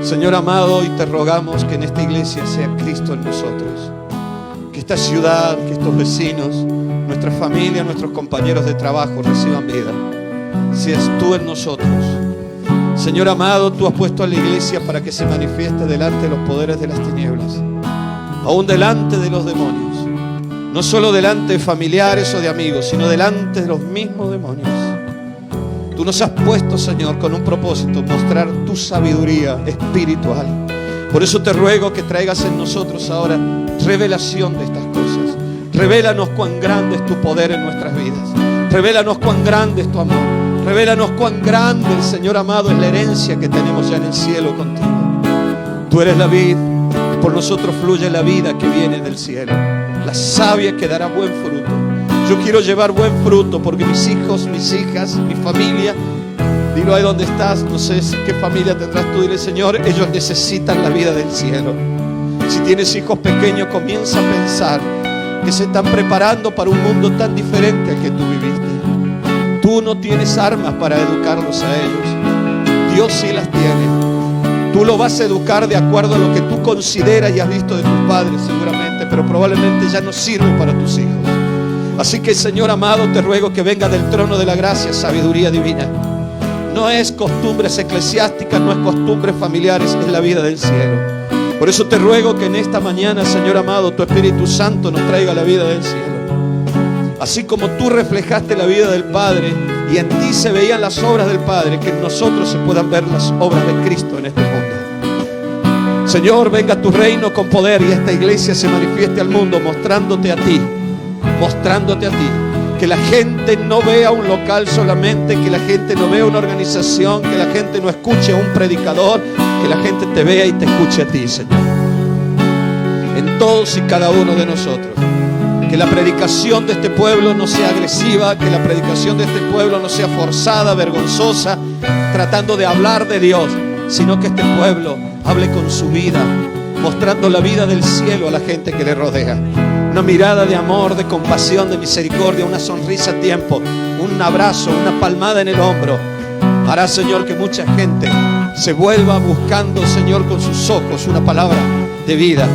Speaker 2: Señor amado, hoy te rogamos que en esta iglesia sea Cristo en nosotros, que esta ciudad, que estos vecinos, nuestra familia, nuestros compañeros de trabajo reciban vida. Seas tú en nosotros. Señor amado, tú has puesto a la iglesia para que se manifieste delante de los poderes de las tinieblas, aún delante de los demonios. No solo delante de familiares o de amigos, sino delante de los mismos demonios. Tú nos has puesto, Señor, con un propósito: mostrar tu sabiduría espiritual. Por eso te ruego que traigas en nosotros ahora revelación de estas cosas. Revélanos cuán grande es tu poder en nuestras vidas. Revélanos cuán grande es tu amor. Revélanos cuán grande, el Señor amado, es la herencia que tenemos ya en el cielo contigo. Tú eres la vid, por nosotros fluye la vida que viene del cielo, la savia que dará buen fruto. Yo quiero llevar buen fruto porque mis hijos, mis hijas, mi familia, dilo ahí donde estás, no sé qué familia tendrás tú, dile: Señor, ellos necesitan la vida del cielo. Si tienes hijos pequeños, comienza a pensar que se están preparando para un mundo tan diferente al que tú viviste. Tú no tienes armas para educarlos a ellos. Dios sí las tiene. Tú lo vas a educar de acuerdo a lo que tú consideras y has visto de tus padres seguramente, pero probablemente ya no sirve para tus hijos. Así que, Señor amado, te ruego que venga del trono de la gracia sabiduría divina. No es costumbres eclesiásticas, no es costumbres familiares, es la vida del cielo. Por eso te ruego que en esta mañana, Señor amado, tu Espíritu Santo nos traiga la vida del cielo. Así como tú reflejaste la vida del Padre y en ti se veían las obras del Padre, que en nosotros se puedan ver las obras de Cristo en este mundo. Señor, venga tu reino con poder y esta iglesia se manifieste al mundo mostrándote a ti, que la gente no vea un local solamente, que la gente no vea una organización, que la gente no escuche a un predicador, que la gente te vea y te escuche a ti, Señor, en todos y cada uno de nosotros. Que la predicación de este pueblo no sea agresiva, que la predicación de este pueblo no sea forzada, vergonzosa, tratando de hablar de Dios, sino que este pueblo hable con su vida, mostrando la vida del cielo a la gente que le rodea. Una mirada de amor, de compasión, de misericordia, una sonrisa a tiempo, un abrazo, una palmada en el hombro. Hará, Señor, que mucha gente se vuelva buscando, Señor, con sus ojos una palabra de vida.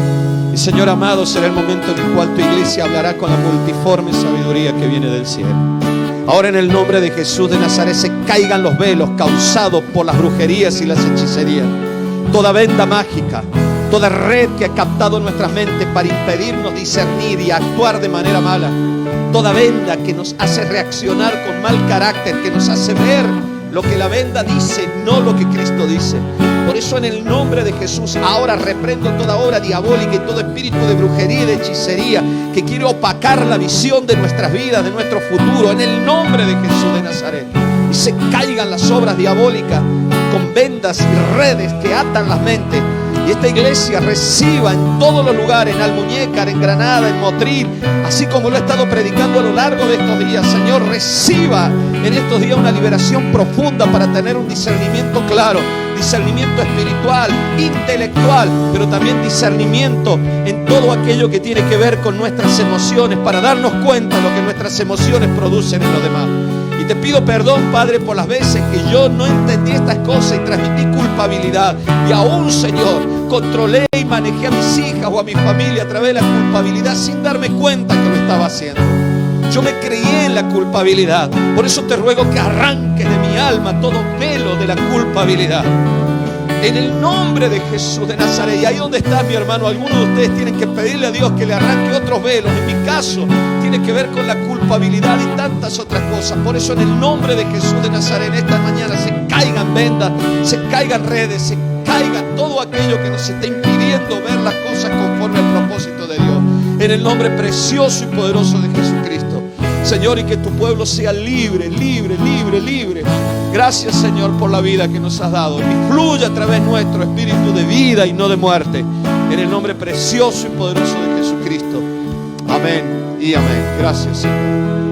Speaker 2: Y, Señor amado, será el momento en el cual tu iglesia hablará con la multiforme sabiduría que viene del cielo. Ahora, en el nombre de Jesús de Nazaret, se caigan los velos causados por las brujerías y las hechicerías. Toda venda mágica, toda red que ha captado nuestras mentes para impedirnos discernir y actuar de manera mala. Toda venda que nos hace reaccionar con mal carácter, que nos hace ver lo que la venda dice, no lo que Cristo dice. Por eso, en el nombre de Jesús, ahora reprendo toda obra diabólica y todo espíritu de brujería y de hechicería que quiere opacar la visión de nuestras vidas, de nuestro futuro, en el nombre de Jesús de Nazaret. Y se caigan las obras diabólicas con vendas y redes que atan las mentes. Y esta iglesia reciba en todos los lugares, en Almuñécar, en Granada, en Motril, así como lo he estado predicando a lo largo de estos días. Señor, reciba en estos días una liberación profunda para tener un discernimiento claro, discernimiento espiritual, intelectual, pero también discernimiento en todo aquello que tiene que ver con nuestras emociones, para darnos cuenta de lo que nuestras emociones producen en los demás. Y te pido perdón, Padre, por las veces que yo no entendí estas cosas y transmití culpabilidad. Y aún, Señor, controlé y manejé a mis hijas o a mi familia a través de la culpabilidad sin darme cuenta que lo estaba haciendo. Yo me creí en la culpabilidad. Por eso te ruego que arranques de mi alma todo velo de la culpabilidad. En el nombre de Jesús de Nazaret. Y ahí donde está mi hermano, algunos de ustedes tienen que pedirle a Dios que le arranque otros velos. En mi caso, tiene que ver con la culpabilidad y tantas otras cosas. Por eso, en el nombre de Jesús de Nazaret, en esta mañana se caigan vendas, se caigan redes, se caiga todo aquello que nos está impidiendo ver las cosas conforme al propósito de Dios. En el nombre precioso y poderoso de Jesucristo. Señor, y que tu pueblo sea libre, libre, libre, libre. Gracias, Señor, por la vida que nos has dado. Y fluya a través nuestro espíritu de vida y no de muerte. En el nombre precioso y poderoso de Jesucristo. Amén y amén. Gracias, Señor.